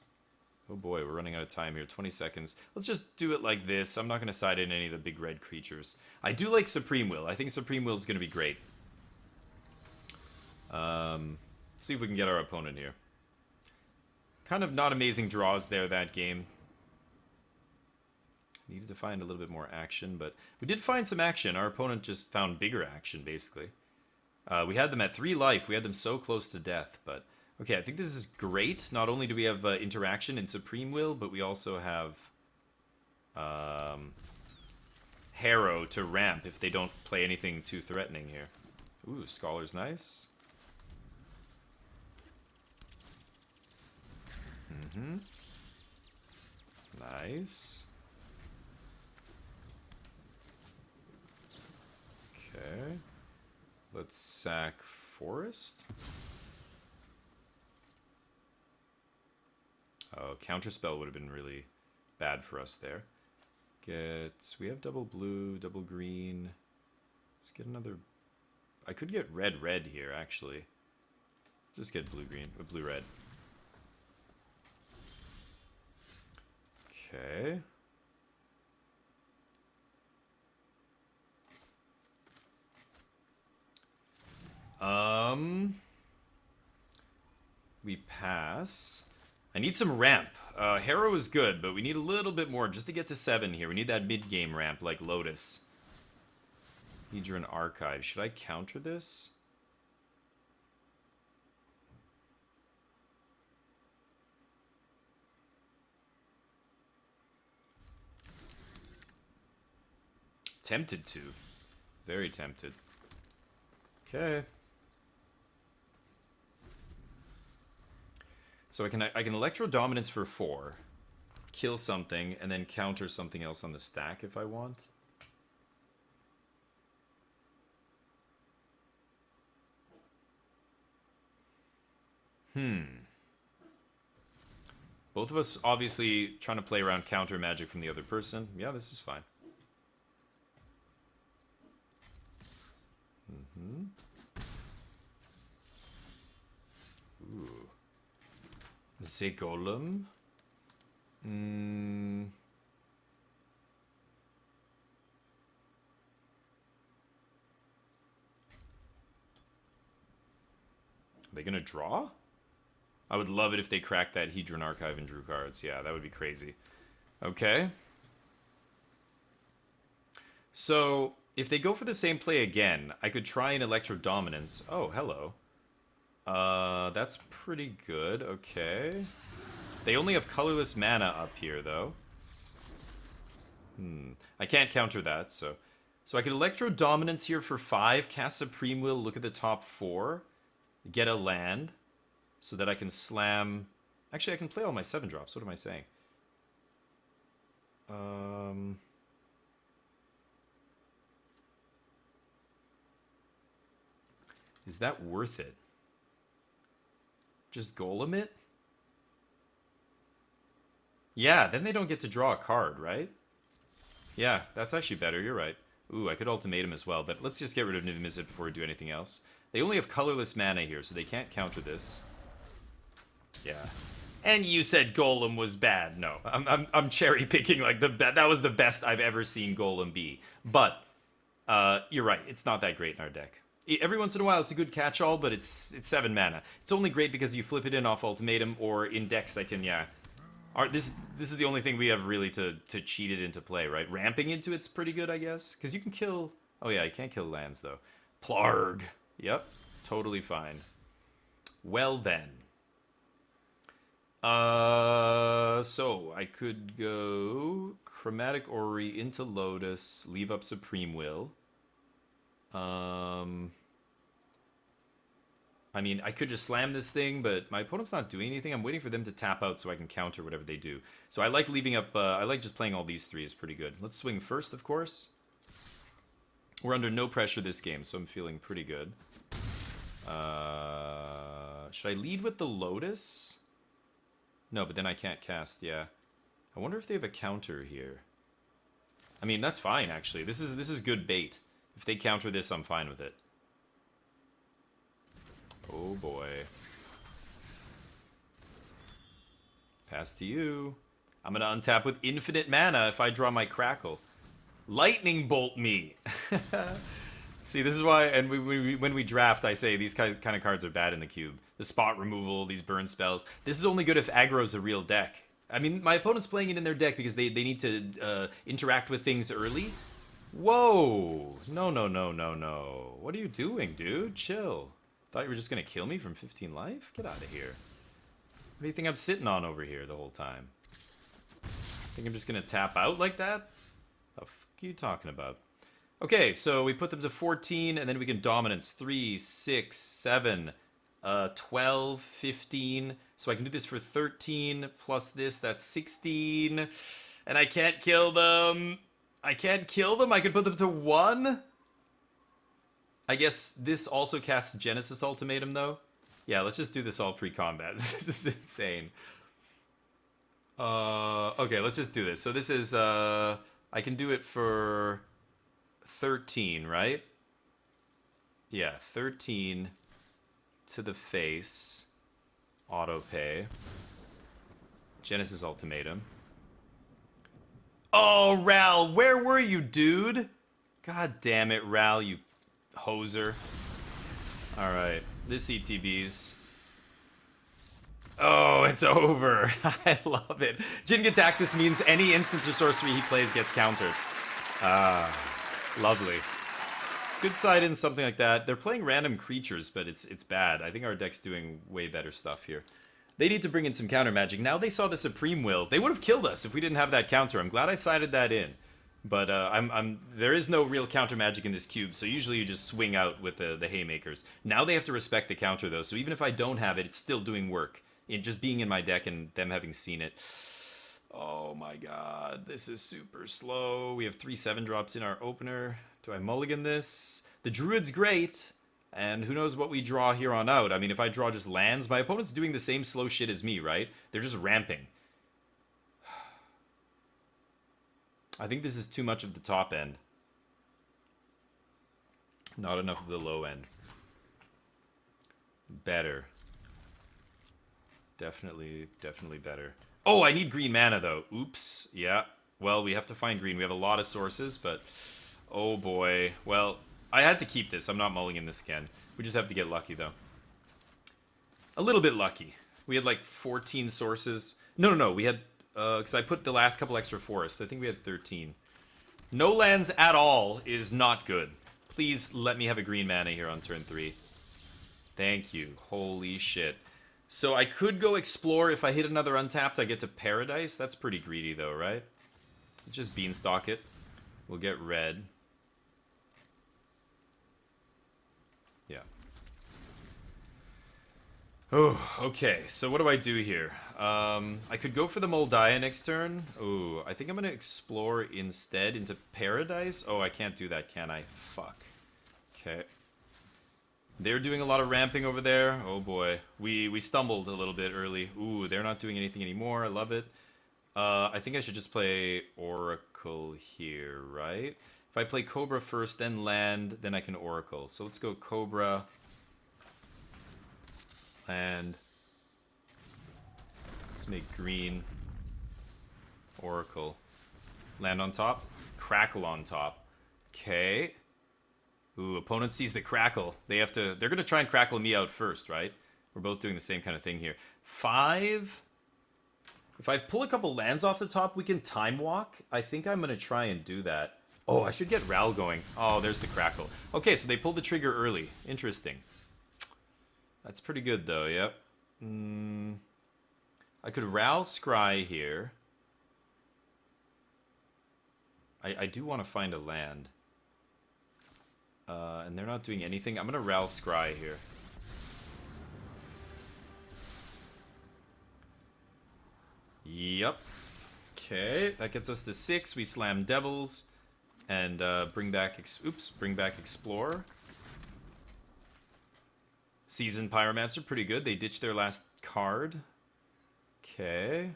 Oh boy, we're running out of time here. 20 seconds. Let's just do it like this. I'm not going to side in any of the big red creatures. I do like Supreme Will. I think Supreme Will is going to be great. See if we can get our opponent here. Kind of not amazing draws there that game. Needed to find a little bit more action, but we did find some action. Our opponent just found bigger action, basically. We had them at 3 life. We had them so close to death, but... Okay, I think this is great. Not only do we have interaction in Supreme Will, but we also have Harrow to ramp if they don't play anything too threatening here. Ooh, Scholar's nice. Nice. Okay. Let's sack Forest. Oh, Counterspell would have been really bad for us there. We have double blue, double green. Let's get another... I could get red here, actually. Just get blue-green, blue-red. Okay. We pass... I need some ramp. Harrow is good, but we need a little bit more just to get to 7 here. We need that mid-game ramp like Lotus. Hedron Archive. Should I counter this? Tempted to. Very tempted. Okay. So I can Electro Dominance for 4, kill something, and then counter something else on the stack if I want. Both of us obviously trying to play around counter magic from the other person. Yeah, this is fine. Ooh. Zegolem. Are they gonna draw? I would love it if they cracked that Hedron Archive and drew cards. Yeah, that would be crazy. Okay. So, if they go for the same play again, I could try an Electro Dominance. Oh, hello. That's pretty good. Okay. They only have colorless mana up here, though. I can't counter that, so... So I could Electro Dominance here for 5, cast Supreme Will, look at the top 4, get a land, so that I can slam... Actually, I can play all my 7-drops. What am I saying? Is that worth it? Just Golem it? Yeah, then they don't get to draw a card, right? Yeah, that's actually better. You're right. Ooh, I could Ultimatum as well, but let's just get rid of Niv-Mizzet before we do anything else. They only have colorless mana here, so they can't counter this. Yeah. And you said Golem was bad. No, I'm cherry picking like that was the best I've ever seen Golem be. But you're right. It's not that great in our deck. Every once in a while, it's a good catch-all, but it's 7 mana. It's only great because you flip it in off Ultimatum or in decks that can, yeah. This is the only thing we have really to cheat it into play, right? Ramping into it's pretty good, I guess. Because you can kill... Oh yeah, you can't kill lands, though. Plarg. Yep. Totally fine. Well, then. So, I could go Chromatic Orrery into Lotus, leave up Supreme Will. I mean, I could just slam this thing, but my opponent's not doing anything. I'm waiting for them to tap out so I can counter whatever they do. So I like leaving up, I like just playing all these 3 is pretty good. Let's swing first, of course. We're under no pressure this game, so I'm feeling pretty good. Should I lead with the Lotus? No, but then I can't cast, yeah. I wonder if they have a counter here. I mean, that's fine, actually. This is good bait. If they counter this, I'm fine with it. Oh boy. Pass to you. I'm gonna untap with infinite mana if I draw my Crackle. Lightning Bolt me! See, this is why, and when we draft, I say these kind of cards are bad in the cube. The spot removal, these burn spells. This is only good if aggro's a real deck. I mean, my opponent's playing it in their deck because they need to interact with things early. Whoa! No, no, no, no, no. What are you doing, dude? Chill. Thought you were just gonna kill me from 15 life? Get out of here. What do you think I'm sitting on over here the whole time? Think I'm just gonna tap out like that? The fuck are you talking about? Okay, so we put them to 14, and then we can dominance 3, 6, 7, 12, 15. So I can do this for 13, plus this, that's 16. And I can't kill them. I can't kill them? I could put them to 1? I guess this also casts Genesis Ultimatum, though. Yeah, let's just do this all pre-combat. This is insane. Okay, let's just do this. So this is, I can do it for 13, right? Yeah, 13 to the face. Auto-pay. Genesis Ultimatum. Oh, Ral, where were you, dude? God damn it, Ral, you hoser. Alright, this ETBs. Oh, it's over. I love it. Jin-Gitaxias means any instant or sorcery he plays gets countered. Ah, lovely. Good side in something like that. They're playing random creatures, but it's bad. I think our deck's doing way better stuff here. They need to bring in some counter magic. Now they saw the Supreme Will. They would have killed us if we didn't have that counter. I'm glad I sided that in. But there is no real counter magic in this cube, so usually you just swing out with the haymakers. Now they have to respect the counter, though, so even if I don't have it, it's still doing work. In just being in my deck and them having seen it. Oh my god, this is super slow. We have 3 7-drops in our opener. Do I mulligan this? The Druid's great, and who knows what we draw here on out. I mean, if I draw just lands, my opponent's doing the same slow shit as me, right? They're just ramping. I think this is too much of the top end. Not enough of the low end. Better. Definitely better. Oh, I need green mana, though. Oops. Yeah. Well, we have to find green. We have a lot of sources, but... Oh, boy. Well, I had to keep this. I'm not mulling this again. We just have to get lucky, though. A little bit lucky. We had, like, 14 sources. No. We had... Because I put the last couple extra forests. I think we had 13. No lands at all is not good. Please let me have a green mana here on turn 3. Thank you. Holy shit. So I could go explore. If I hit another untapped, I get to Paradise. That's pretty greedy, though, right? Let's just beanstalk it. We'll get red. Yeah. Oh, okay. So what do I do here? I could go for the Moldiah next turn. Oh, I think I'm going to explore instead into Paradise. Oh, I can't do that, can I? Fuck. Okay. They're doing a lot of ramping over there. Oh boy. We stumbled a little bit early. Ooh, they're not doing anything anymore. I love it. I think I should just play Oracle here, right? If I play Cobra first, then land, then I can Oracle. So let's go Cobra. Land. Let's make green. Oracle. Land on top. Crackle on top. Okay. Ooh, opponent sees the crackle. They're gonna try and crackle me out first, right? We're both doing the same kind of thing here. 5. If I pull a couple lands off the top, we can time walk. I think I'm gonna try and do that. Oh, I should get Ral going. Oh, there's the crackle. Okay, so they pulled the trigger early. Interesting. That's pretty good, though, yep. I could Ral Scry here. I do want to find a land. And they're not doing anything. I'm going to Ral Scry here. Yep. Okay, that gets us to 6. We slam Devils. And bring back Explorer. Seasoned Pyromancer, pretty good. They ditched their last card. Okay.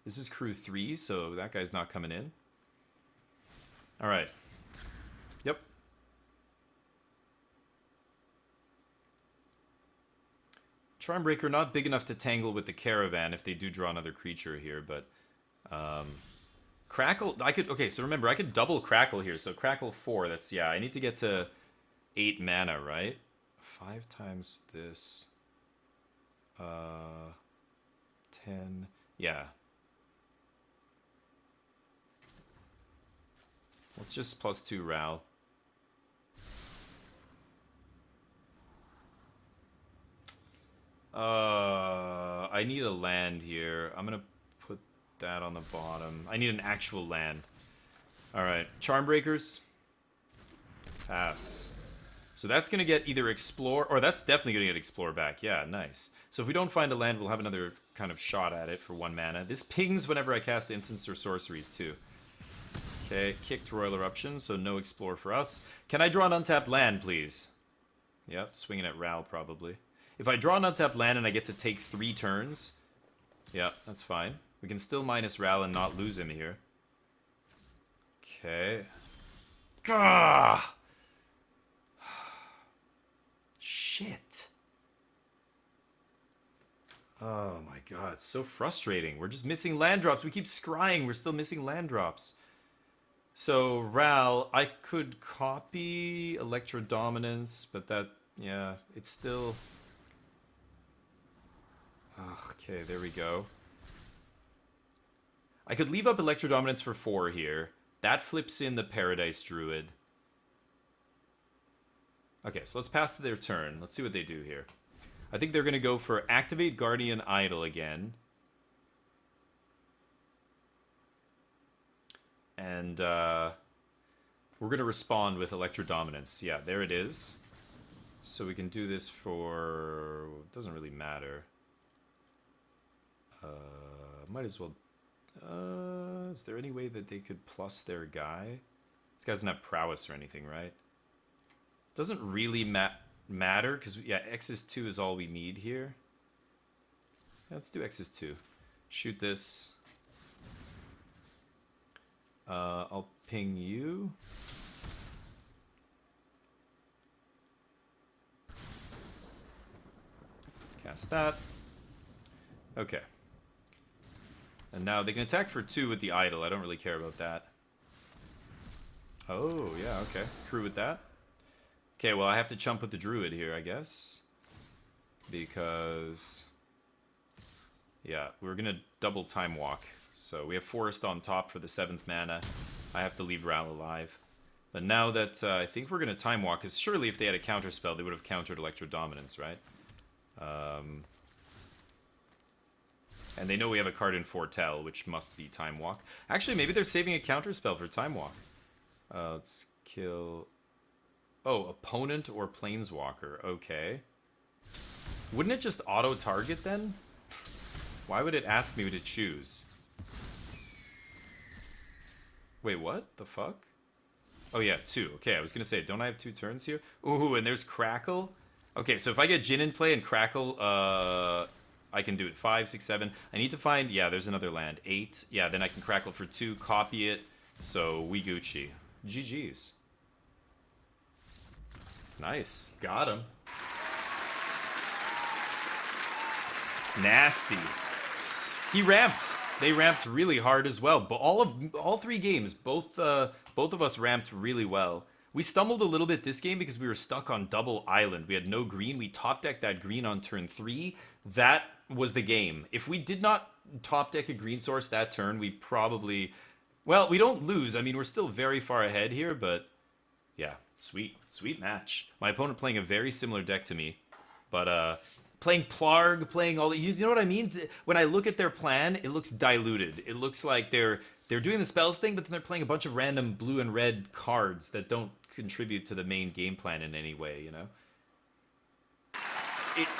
This is crew 3, so that guy's not coming in. Alright. Yep. Charmbreaker not big enough to tangle with the Caravan if they do draw another creature here, but... Crackle, okay, so remember, I could double Crackle here, so Crackle 4, that's, yeah, I need to get to 8 mana, right? 5 times this. 10, yeah. Let's just +2 Ral. I need a land here. I'm gonna put that on the bottom. I need an actual land. Alright, Charmbreakers. Pass. So that's gonna get either Explore, or that's definitely gonna get Explore back. Yeah, nice. So if we don't find a land, we'll have another kind of shot at it for 1 mana. This pings whenever I cast instants or sorceries, too. Okay, kicked Royal Eruption, so no Explore for us. Can I draw an untapped land, please? Yep, swinging at Ral, probably. If I draw an untapped land and I get to take 3 turns, yeah, that's fine. We can still minus Ral and not lose him here. Okay. Gah! Shit. Oh my god, it's so frustrating. We're just missing land drops. We keep scrying. We're still missing land drops. So, Ral, I could copy Electro Dominance, but that, yeah, it's still... Okay, there we go. I could leave up Electro Dominance for 4 here. That flips in the Paradise Druid. Okay, so let's pass to their turn. Let's see what they do here. I think they're going to go for Activate Guardian Idol again. And we're going to respond with Electro Dominance. Yeah, there it is. So we can do this for... It doesn't really matter. Might as well... is there any way that they could plus their guy? This guy doesn't have prowess or anything, right? Doesn't really matter, because, yeah, X2 is all we need here. Yeah, let's do X2. Shoot this. I'll ping you. Cast that. Okay. And now they can attack for 2 with the idol. I don't really care about that. Oh, yeah, okay. True with that. Okay, well, I have to chump with the druid here, I guess. Because... yeah, we're going to double time walk. So we have forest on top for the 7th mana. I have to leave Ral alive. But now that I think we're going to time walk, because surely if they had a counter spell, they would have countered Electro Dominance, right? And they know we have a card in Foretell, which must be Time Walk. Actually, maybe they're saving a counter spell for Time Walk. Let's kill... oh, opponent or Planeswalker. Okay. Wouldn't it just auto-target then? Why would it ask me to choose? Wait, what? The fuck? Oh yeah, 2. Okay, I was gonna say, don't I have 2 turns here? Ooh, and there's Crackle. Okay, so if I get Jin in play and Crackle, I can do it. 5, 6, 7. I need to find... yeah, there's another land. 8. Yeah, then I can Crackle for 2, copy it. So, we Gucci. GG's. Nice. Got him. Nasty. He ramped. They ramped really hard as well. But all 3 games, both of us ramped really well. We stumbled a little bit this game because we were stuck on double island. We had no green. We top decked that green on turn 3. That was the game. If we did not top deck a green source that turn, we probably... well, we don't lose. I mean, we're still very far ahead here, but yeah, sweet. Sweet match. My opponent playing a very similar deck to me, but playing Plarg, playing all the... you know what I mean? When I look at their plan, it looks diluted. It looks like they're doing the spells thing, but then they're playing a bunch of random blue and red cards that don't contribute to the main game plan in any way, you know?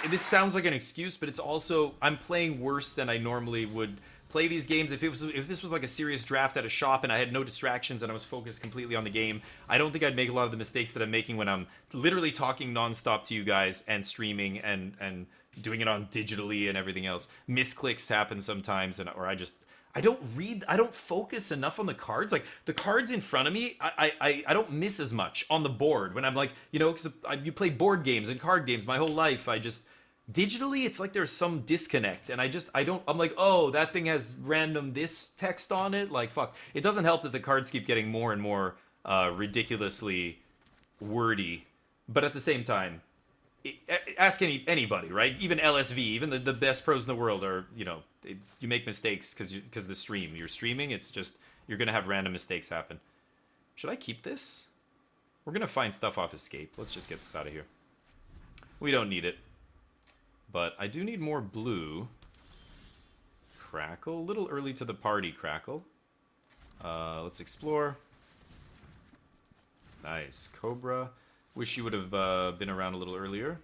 This sounds like an excuse, but it's also... I'm playing worse than I normally would play these games. If this was like a serious draft at a shop and I had no distractions and I was focused completely on the game, I don't think I'd make a lot of the mistakes that I'm making when I'm literally talking nonstop to you guys and streaming and doing it on digitally and everything else. Misclicks happen sometimes, or I don't focus enough on the cards. Like, the cards in front of me, I don't miss as much on the board when I'm like, you know, because you play board games and card games my whole life. Digitally, it's like there's some disconnect, and I'm like, oh, that thing has random this text on it. Like, fuck. It doesn't help that the cards keep getting more and more ridiculously wordy. But at the same time, ask anybody, right? Even LSV, even the best pros in the world are, you know, you make mistakes because of the stream. You're streaming, it's just, you're going to have random mistakes happen. Should I keep this? We're going to find stuff off Escape. Let's just get this out of here. We don't need it. But I do need more blue. Crackle. A little early to the party, Crackle. Let's explore. Nice. Cobra. Wish you would have been around a little earlier.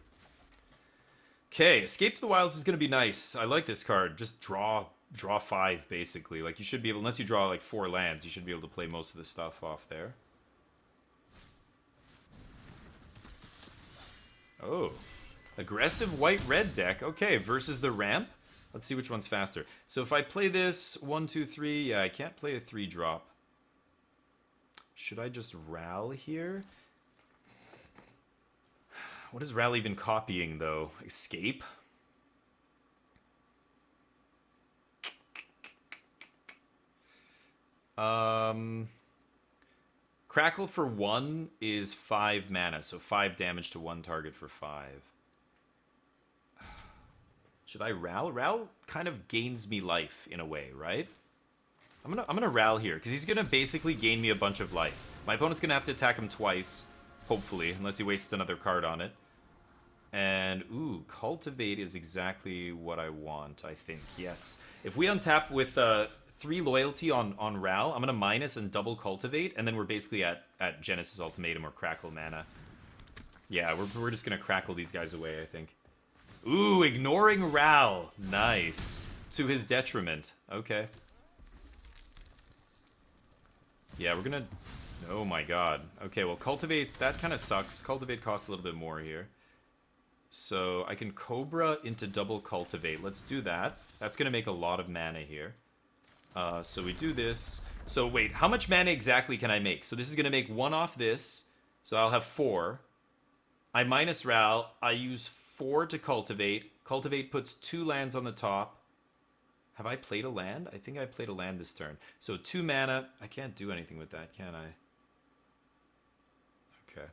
Okay, Escape to the Wilds is going to be nice. I like this card. Just draw 5, basically. Like, you should be able... unless you draw, like, 4 lands, you should be able to play most of the stuff off there. Oh. Aggressive white-red deck. Okay, versus the ramp. Let's see which one's faster. So if I play this 1, 2, 3... yeah, I can't play a 3-drop. Should I just Ral here? What is Ral even copying, though? Escape? Crackle for 1 is 5 mana, so 5 damage to 1 target for 5. Should I Ral? Ral kind of gains me life in a way, right? I'm gonna Ral here, because he's gonna basically gain me a bunch of life. My opponent's gonna have to attack him twice, hopefully, unless he wastes another card on it. And, ooh, Cultivate is exactly what I want, I think. Yes. If we untap with 3 loyalty on Ral, I'm going to minus and double Cultivate, and then we're basically at Genesis Ultimatum or Crackle mana. Yeah, we're just going to Crackle these guys away, I think. Ooh, ignoring Ral. Nice. To his detriment. Okay. Yeah, we're going to... oh my god. Okay, well, Cultivate, that kind of sucks. Cultivate costs a little bit more here. So I can Cobra into double Cultivate. Let's do that. That's going to make a lot of mana here. So we do this. So wait, how much mana exactly can I make? So this is going to make 1 off this. So I'll have 4. I minus Ral. I use 4 to cultivate. Cultivate puts 2 lands on the top. Have I played a land? I think I played a land this turn. So 2 mana. I can't do anything with that, can I? Okay.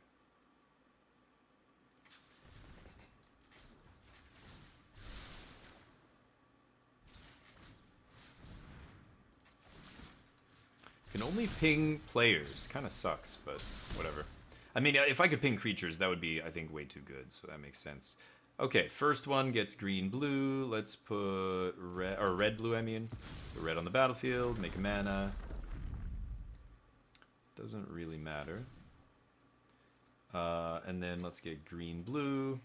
Can only ping players. Kind of sucks, but whatever. I mean, if I could ping creatures, that would be, I think, way too good, so that makes sense. Okay, first one gets green-blue. Let's put red, or red-blue, I mean. Put red on the battlefield, make a mana. Doesn't really matter. And then let's get green-blue.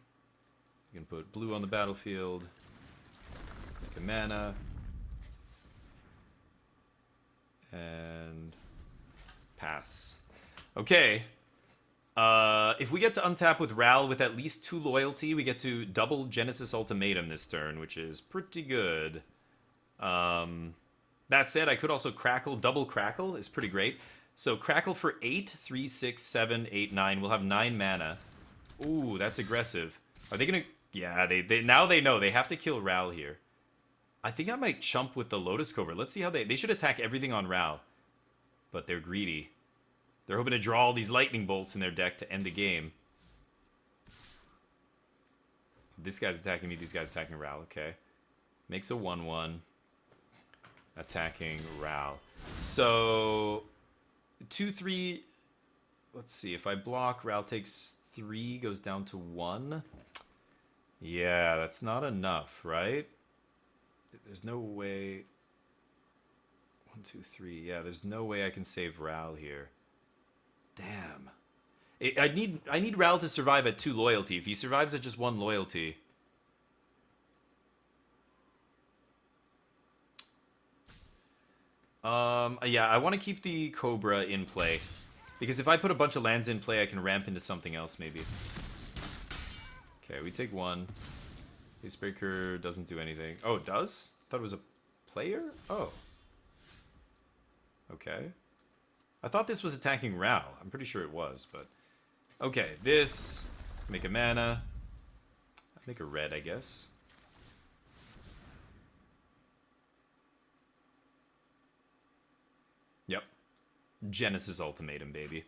You can put blue on the battlefield, make a mana. And pass. Okay. If we get to untap with Ral with at least 2 loyalty, we get to double Genesis Ultimatum this turn, which is pretty good. That said, I could also Crackle. Double Crackle is pretty great. So Crackle for 8, 3, 6, 7, 8, 9. We'll have 9 mana. Ooh, that's aggressive. Are they gonna... Yeah, they now they know. They have to kill Ral here. I think I might chump with the Lotus Cobra. Let's see how they should attack everything on Ral. But they're greedy. They're hoping to draw all these lightning bolts in their deck to end the game. This guy's attacking me, these guys attacking Ral, okay. Makes a 1/1. Attacking Ral. So 2/3. Let's see, if I block, Ral takes 3, goes down to 1. Yeah, that's not enough, right? There's no way. 1, 2, 3. Yeah, there's no way I can save Ral here. Damn. I need Ral to survive at 2 loyalty. If he survives at just 1 loyalty. Yeah, I want to keep the Cobra in play. Because if I put a bunch of lands in play, I can ramp into something else, maybe. Okay, we take 1. Icebreaker doesn't do anything. Oh, it does? I thought it was a player? Oh. Okay. I thought this was attacking Ral. I'm pretty sure it was, but... Okay, this. Make a mana. Make a red, I guess. Yep. Genesis Ultimatum, baby.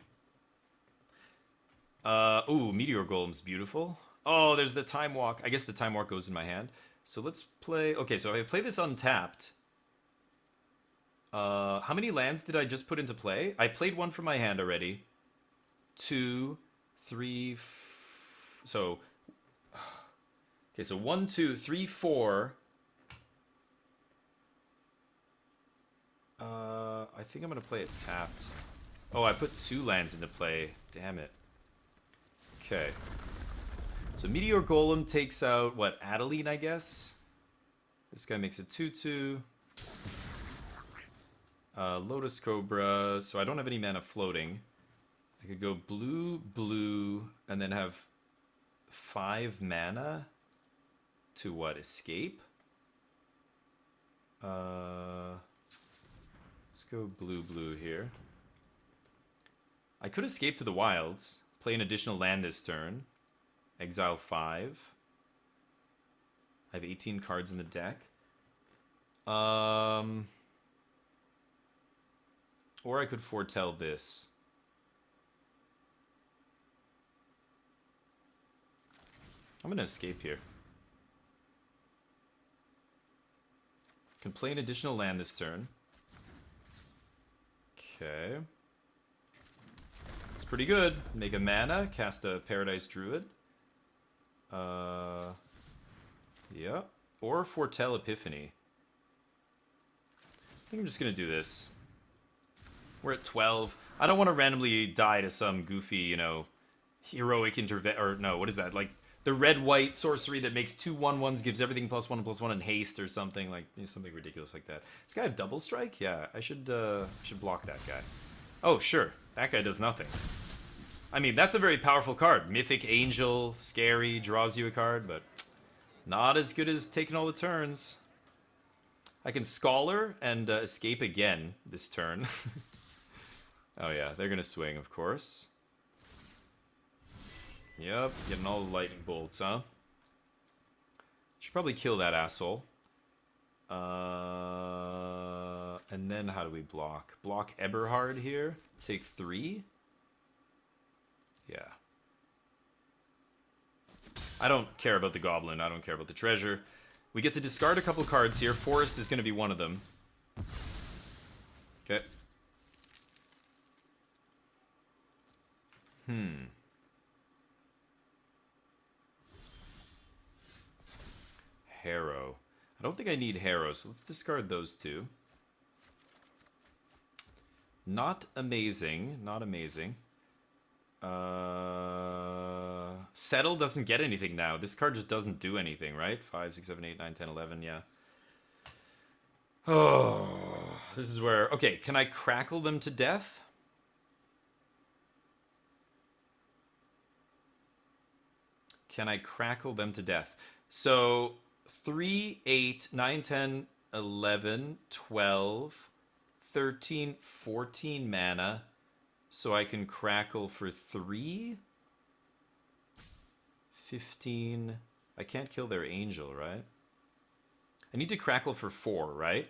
Ooh, Meteor Golem's beautiful. Oh, there's the Time Walk. I guess the Time Walk goes in my hand. So let's play... Okay, so if I play this untapped... how many lands did I just put into play? I played 1 from my hand already. 2, 3... So... Okay, so 1, 2, 3, 4... I think I'm gonna play it tapped. Oh, I put 2 lands into play. Damn it. Okay. So Meteor Golem takes out, what, Adeline, I guess? This guy makes a 2/2. Lotus Cobra, so I don't have any mana floating. I could go blue, blue, and then have 5 mana to what, escape? Let's go blue, blue here. I could escape to the wilds, play an additional land this turn, exile 5. I have 18 cards in the deck. Or I could foretell this. I'm gonna escape here. Can play an additional land this turn. Okay. It's pretty good. Make a mana, cast a Paradise Druid. Yeah. Or foretell Epiphany. I think I'm just gonna do this. We're at 12. I don't want to randomly die to some goofy, you know, heroic intervention. Or no, what is that? Like the red-white sorcery that makes 2 1/1s, gives everything +1/+1 in haste or something, like, you know, something ridiculous like that. This guy have double strike? Yeah, I should block that guy. Oh, sure. That guy does nothing. I mean, that's a very powerful card. Mythic Angel, scary, draws you a card, but not as good as taking all the turns. I can Scholar and escape again this turn. Oh yeah, they're gonna swing, of course. Yep, getting all the lightning bolts, huh? Should probably kill that asshole. And then how do we block? Block Eberhard here. Take 3. Yeah. I don't care about the goblin. I don't care about the treasure. We get to discard a couple cards here. Forest is going to be one of them. Okay. Harrow. I don't think I need Harrow, so let's discard those two. Not amazing. Not amazing. Settle doesn't get anything now. This card just doesn't do anything, right? 5, 6, 7, 8, 9, 10, 11, yeah. Oh, this is where... Okay, can I crackle them to death? Can I crackle them to death? So, 3, 8, 9, 10, 11, 12, 13, 14 mana. So I can crackle for 3? 15... I can't kill their angel, right? I need to crackle for 4, right?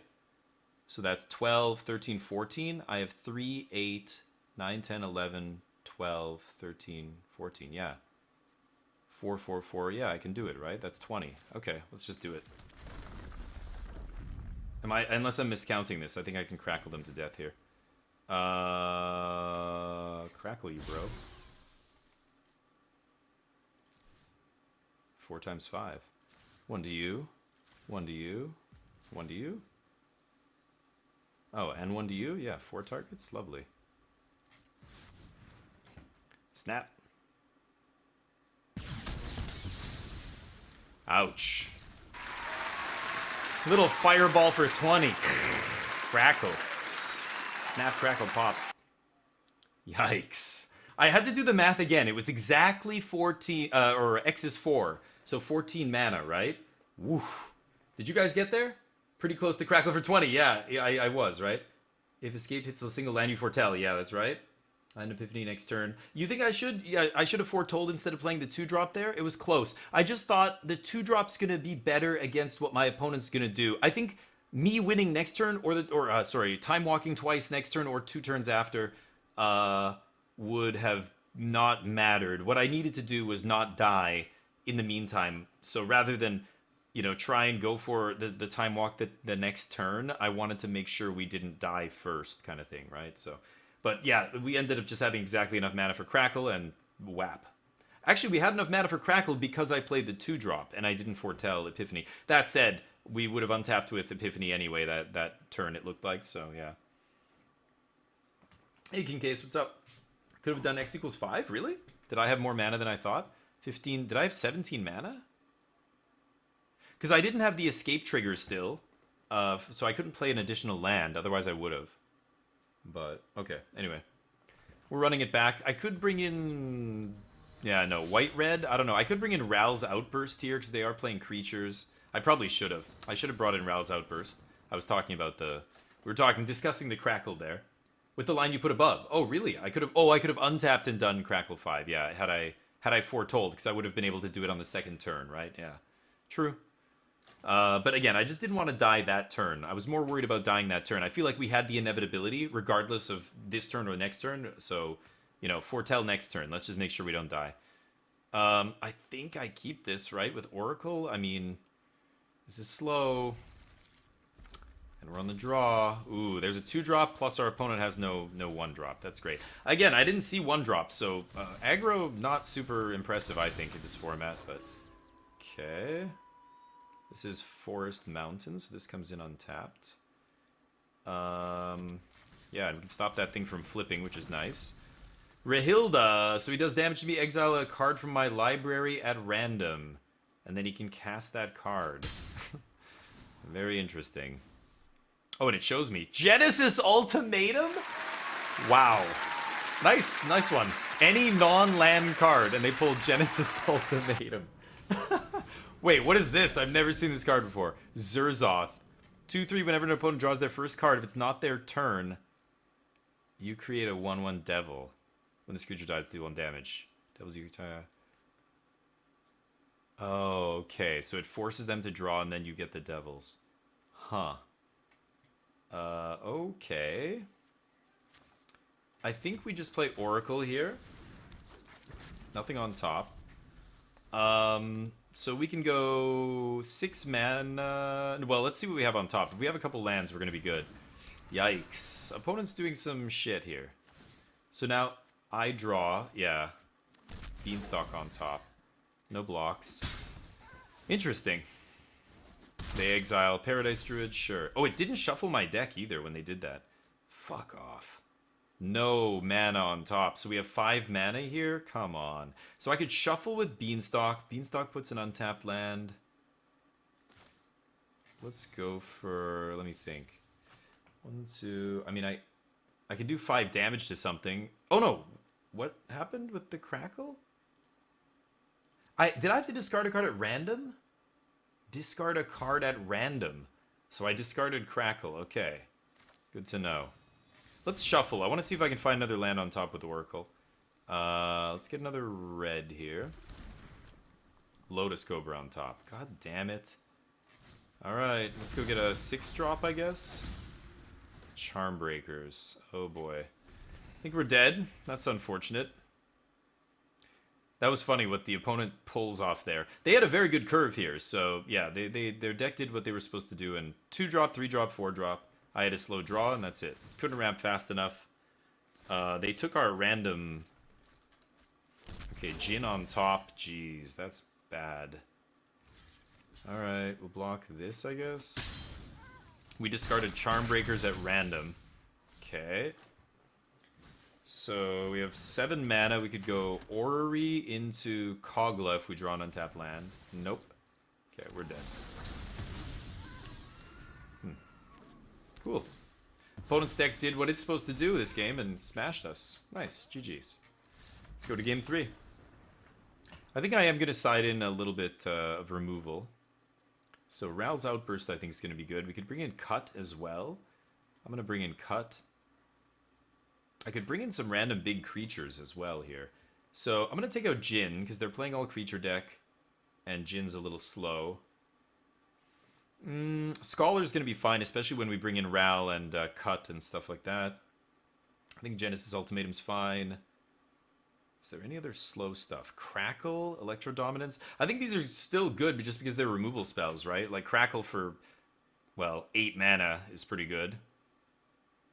So that's 12, 13, 14. I have 3, 8, 9, 10, 11, 12, 13, 14. Yeah. 4, 4, 4. Yeah, I can do it, right? That's 20. Okay, let's just do it. Unless I'm miscounting this, I think I can crackle them to death here. Crackle you, bro. 4 times 5. 1 to you. 1 to you. 1 to you. Oh, and 1 to you? Yeah, 4 targets. Lovely. Snap. Ouch. Little fireball for 20. Crackle. Snap, crackle, pop. Yikes. I had to do the math again. It was exactly 14, or X is 4. So 14 mana, right? Woof. Did you guys get there? Pretty close to crackle for 20. Yeah, I was, right? If escaped hits a single land, you foretell. Yeah, that's right. Land Epiphany next turn. You think I should? Yeah, I should have foretold instead of playing the 2-drop there. It was close. I just thought the 2-drop's going to be better against what my opponent's going to do. I think me winning next turn, sorry, time walking twice next turn or 2 turns after, would have not mattered. What I needed to do was not die in the meantime. So rather than, you know, try and go for the time walk the next turn, I wanted to make sure we didn't die first, kind of thing, right? So, but yeah, we ended up just having exactly enough mana for Crackle and whap. Actually, we had enough mana for Crackle because I played the 2-drop and I didn't foretell Epiphany. That said, we would have untapped with Epiphany anyway that turn, it looked like, so yeah. Hey, King Case, what's up? Could have done X equals 5, really? Did I have more mana than I thought? 15, did I have 17 mana? Because I didn't have the escape trigger still, so I couldn't play an additional land, otherwise I would have. But, okay, anyway. We're running it back. I could bring in... Yeah, no, white-red? I don't know. I could bring in Ral's Outburst here, because they are playing creatures. I probably should have. I should have brought in Ral's Outburst. I was talking about the... We were discussing the Crackle there. With the line you put above. Oh, really? I could have untapped and done Crackle 5. Yeah, had I foretold, because I would have been able to do it on the second turn, right? Yeah. True. But again, I just didn't want to die that turn. I was more worried about dying that turn. I feel like we had the inevitability, regardless of this turn or next turn. So, you know, foretell next turn. Let's just make sure we don't die. I think I keep this, right, with Oracle. I mean, this is slow. And we're on the draw. Ooh, there's a 2-drop, plus our opponent has no 1-drop. That's great. Again, I didn't see 1-drop, so aggro, not super impressive, I think, in this format, but... Okay... This is Forest Mountain, so this comes in untapped. Yeah, and we can stop that thing from flipping, which is nice. Rahilda, so he does damage to me, exile a card from my library at random. And then he can cast that card. Very interesting. Oh, and it shows me. Genesis Ultimatum? Wow. Nice one. Any non-land card, and they pull Genesis Ultimatum. Wait, what is this? I've never seen this card before. Zurzoth. 2/3. Whenever an opponent draws their first card, if it's not their turn, you create a 1/1 devil. When this creature dies, deal 1 damage. Devils you can. Oh, okay. So it forces them to draw, and then you get the devils. Huh. Okay. I think we just play Oracle here. Nothing on top. So we can go 6 mana. Well, let's see what we have on top. If we have a couple lands, we're going to be good. Yikes. Opponent's doing some shit here. So now I draw. Yeah. Beanstalk on top. No blocks. Interesting. They exile Paradise Druid, sure. Oh, it didn't shuffle my deck either when they did that. Fuck off. No mana on top. So we have 5 mana here? Come on. So I could shuffle with Beanstalk. Beanstalk puts an untapped land. Let's go for... Let me think. 1, 2... I mean, I can do 5 damage to something. Oh, no. What happened with the Crackle? Did I have to discard a card at random? Discard a card at random. So I discarded Crackle. Okay. Good to know. Let's shuffle. I want to see if I can find another land on top with Oracle. Let's get another red here. Lotus Cobra on top. God damn it. Alright, let's go get a 6-drop, I guess. Charmbreakers. Oh boy. I think we're dead. That's unfortunate. That was funny what the opponent pulls off there. They had a very good curve here, so yeah, their deck did what they were supposed to do. And 2-drop, 3-drop, 4-drop. I had a slow draw, and that's it. Couldn't ramp fast enough. They took our random... Okay, Jin on top. Jeez, that's bad. Alright, we'll block this, I guess. We discarded Charmbreakers at random. Okay. So we have 7 mana. We could go Orrery into Kogla if we draw an untapped land. Nope. Okay, we're dead. Cool. Opponent's deck did what it's supposed to do this game and smashed us. Nice. GG's. Let's go to game 3. I think I am going to side in a little bit of removal. So Ral's Outburst I think is going to be good. We could bring in Cut as well. I'm going to bring in Cut. I could bring in some random big creatures as well here. So I'm going to take out Jin because they're playing all creature deck. And Jin's a little slow. Scholar's going to be fine, especially when we bring in Ral and Cut and stuff like that. I think Genesis Ultimatum's fine. Is there any other slow stuff? Crackle, Electro Dominance. I think these are still good just because they're removal spells, right? Like Crackle for, well, 8 mana is pretty good.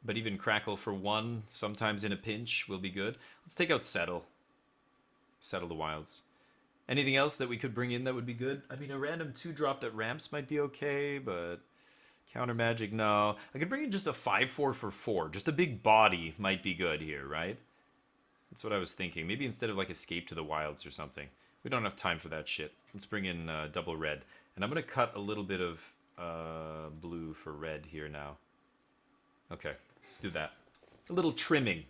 But even Crackle for 1, sometimes in a pinch, will be good. Let's take out Settle. Settle the Wilds. Anything else that we could bring in that would be good? I mean, a random 2-drop that ramps might be okay, but... Counter Magic, no. I could bring in just a 5/4 for 4. Just a big body might be good here, right? That's what I was thinking. Maybe instead of like Escape to the Wilds or something. We don't have time for that shit. Let's bring in double red. And I'm going to cut a little bit of blue for red here now. Okay, let's do that. A little trimming.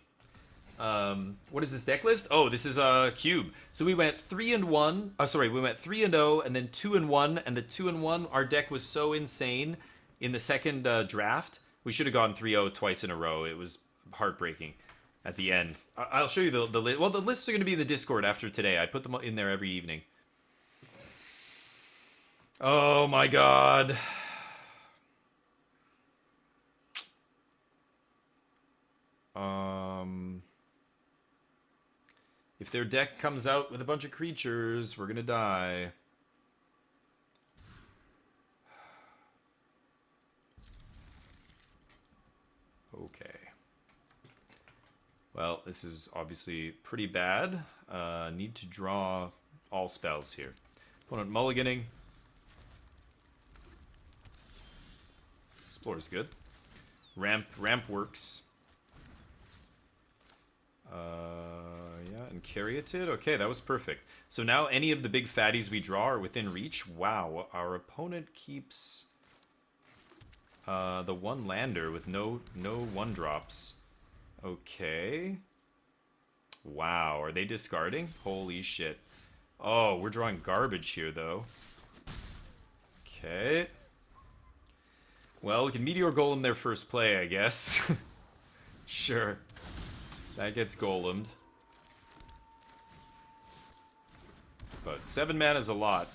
What is this deck list? Oh, this is a cube. So we went 3-1. Oh, sorry, we went 3-0 and then 2-1. And the 2-1, our deck was so insane in the second draft. We should have gone 3-0 twice in a row. It was heartbreaking at the end. I'll show you the list. Well, the lists are going to be in the Discord after today. I put them in there every evening. Oh my god. If their deck comes out with a bunch of creatures, we're gonna die. Okay. Well, this is obviously pretty bad. Need to draw all spells here. Opponent mulliganing. Explore is good. Ramp works. Yeah, and Caryatid. Okay, that was perfect. So now any of the big fatties we draw are within reach. Wow, our opponent keeps the one lander with no 1-drops. Okay. Wow, are they discarding? Holy shit. Oh, we're drawing garbage here, though. Okay. Well, we can Meteor Golem their first play, I guess. Sure. That gets golemed. But 7 mana is a lot.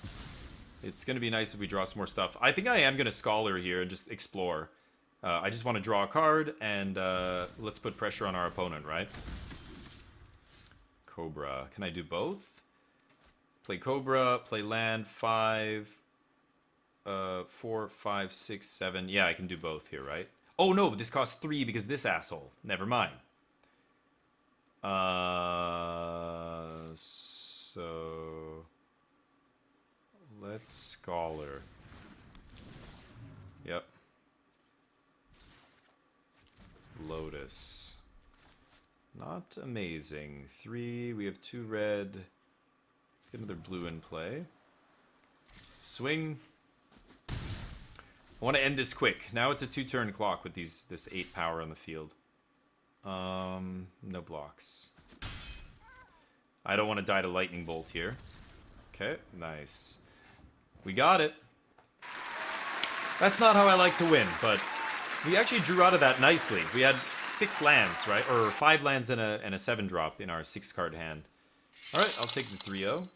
It's going to be nice if we draw some more stuff. I think I am going to Scholar here and just explore. I just want to draw a card, and let's put pressure on our opponent, right? Cobra. Can I do both? Play Cobra, play land, 5, 4, 5, 6, 7. Yeah, I can do both here, right? Oh no, this costs 3 because this asshole. Never mind. So let's Scholar. Yep. Lotus. Not amazing. 3, we have 2 red. Let's get another blue in play. Swing. I want to end this quick. Now it's a 2-turn clock with this 8 power on the field. No blocks. I don't want to die to Lightning Bolt here. Okay, nice. We got it. That's not how I like to win, but we actually drew out of that nicely. We had 6 lands, right? Or 5 lands and a 7-drop in our 6-card hand. Alright, I'll take the 3-0.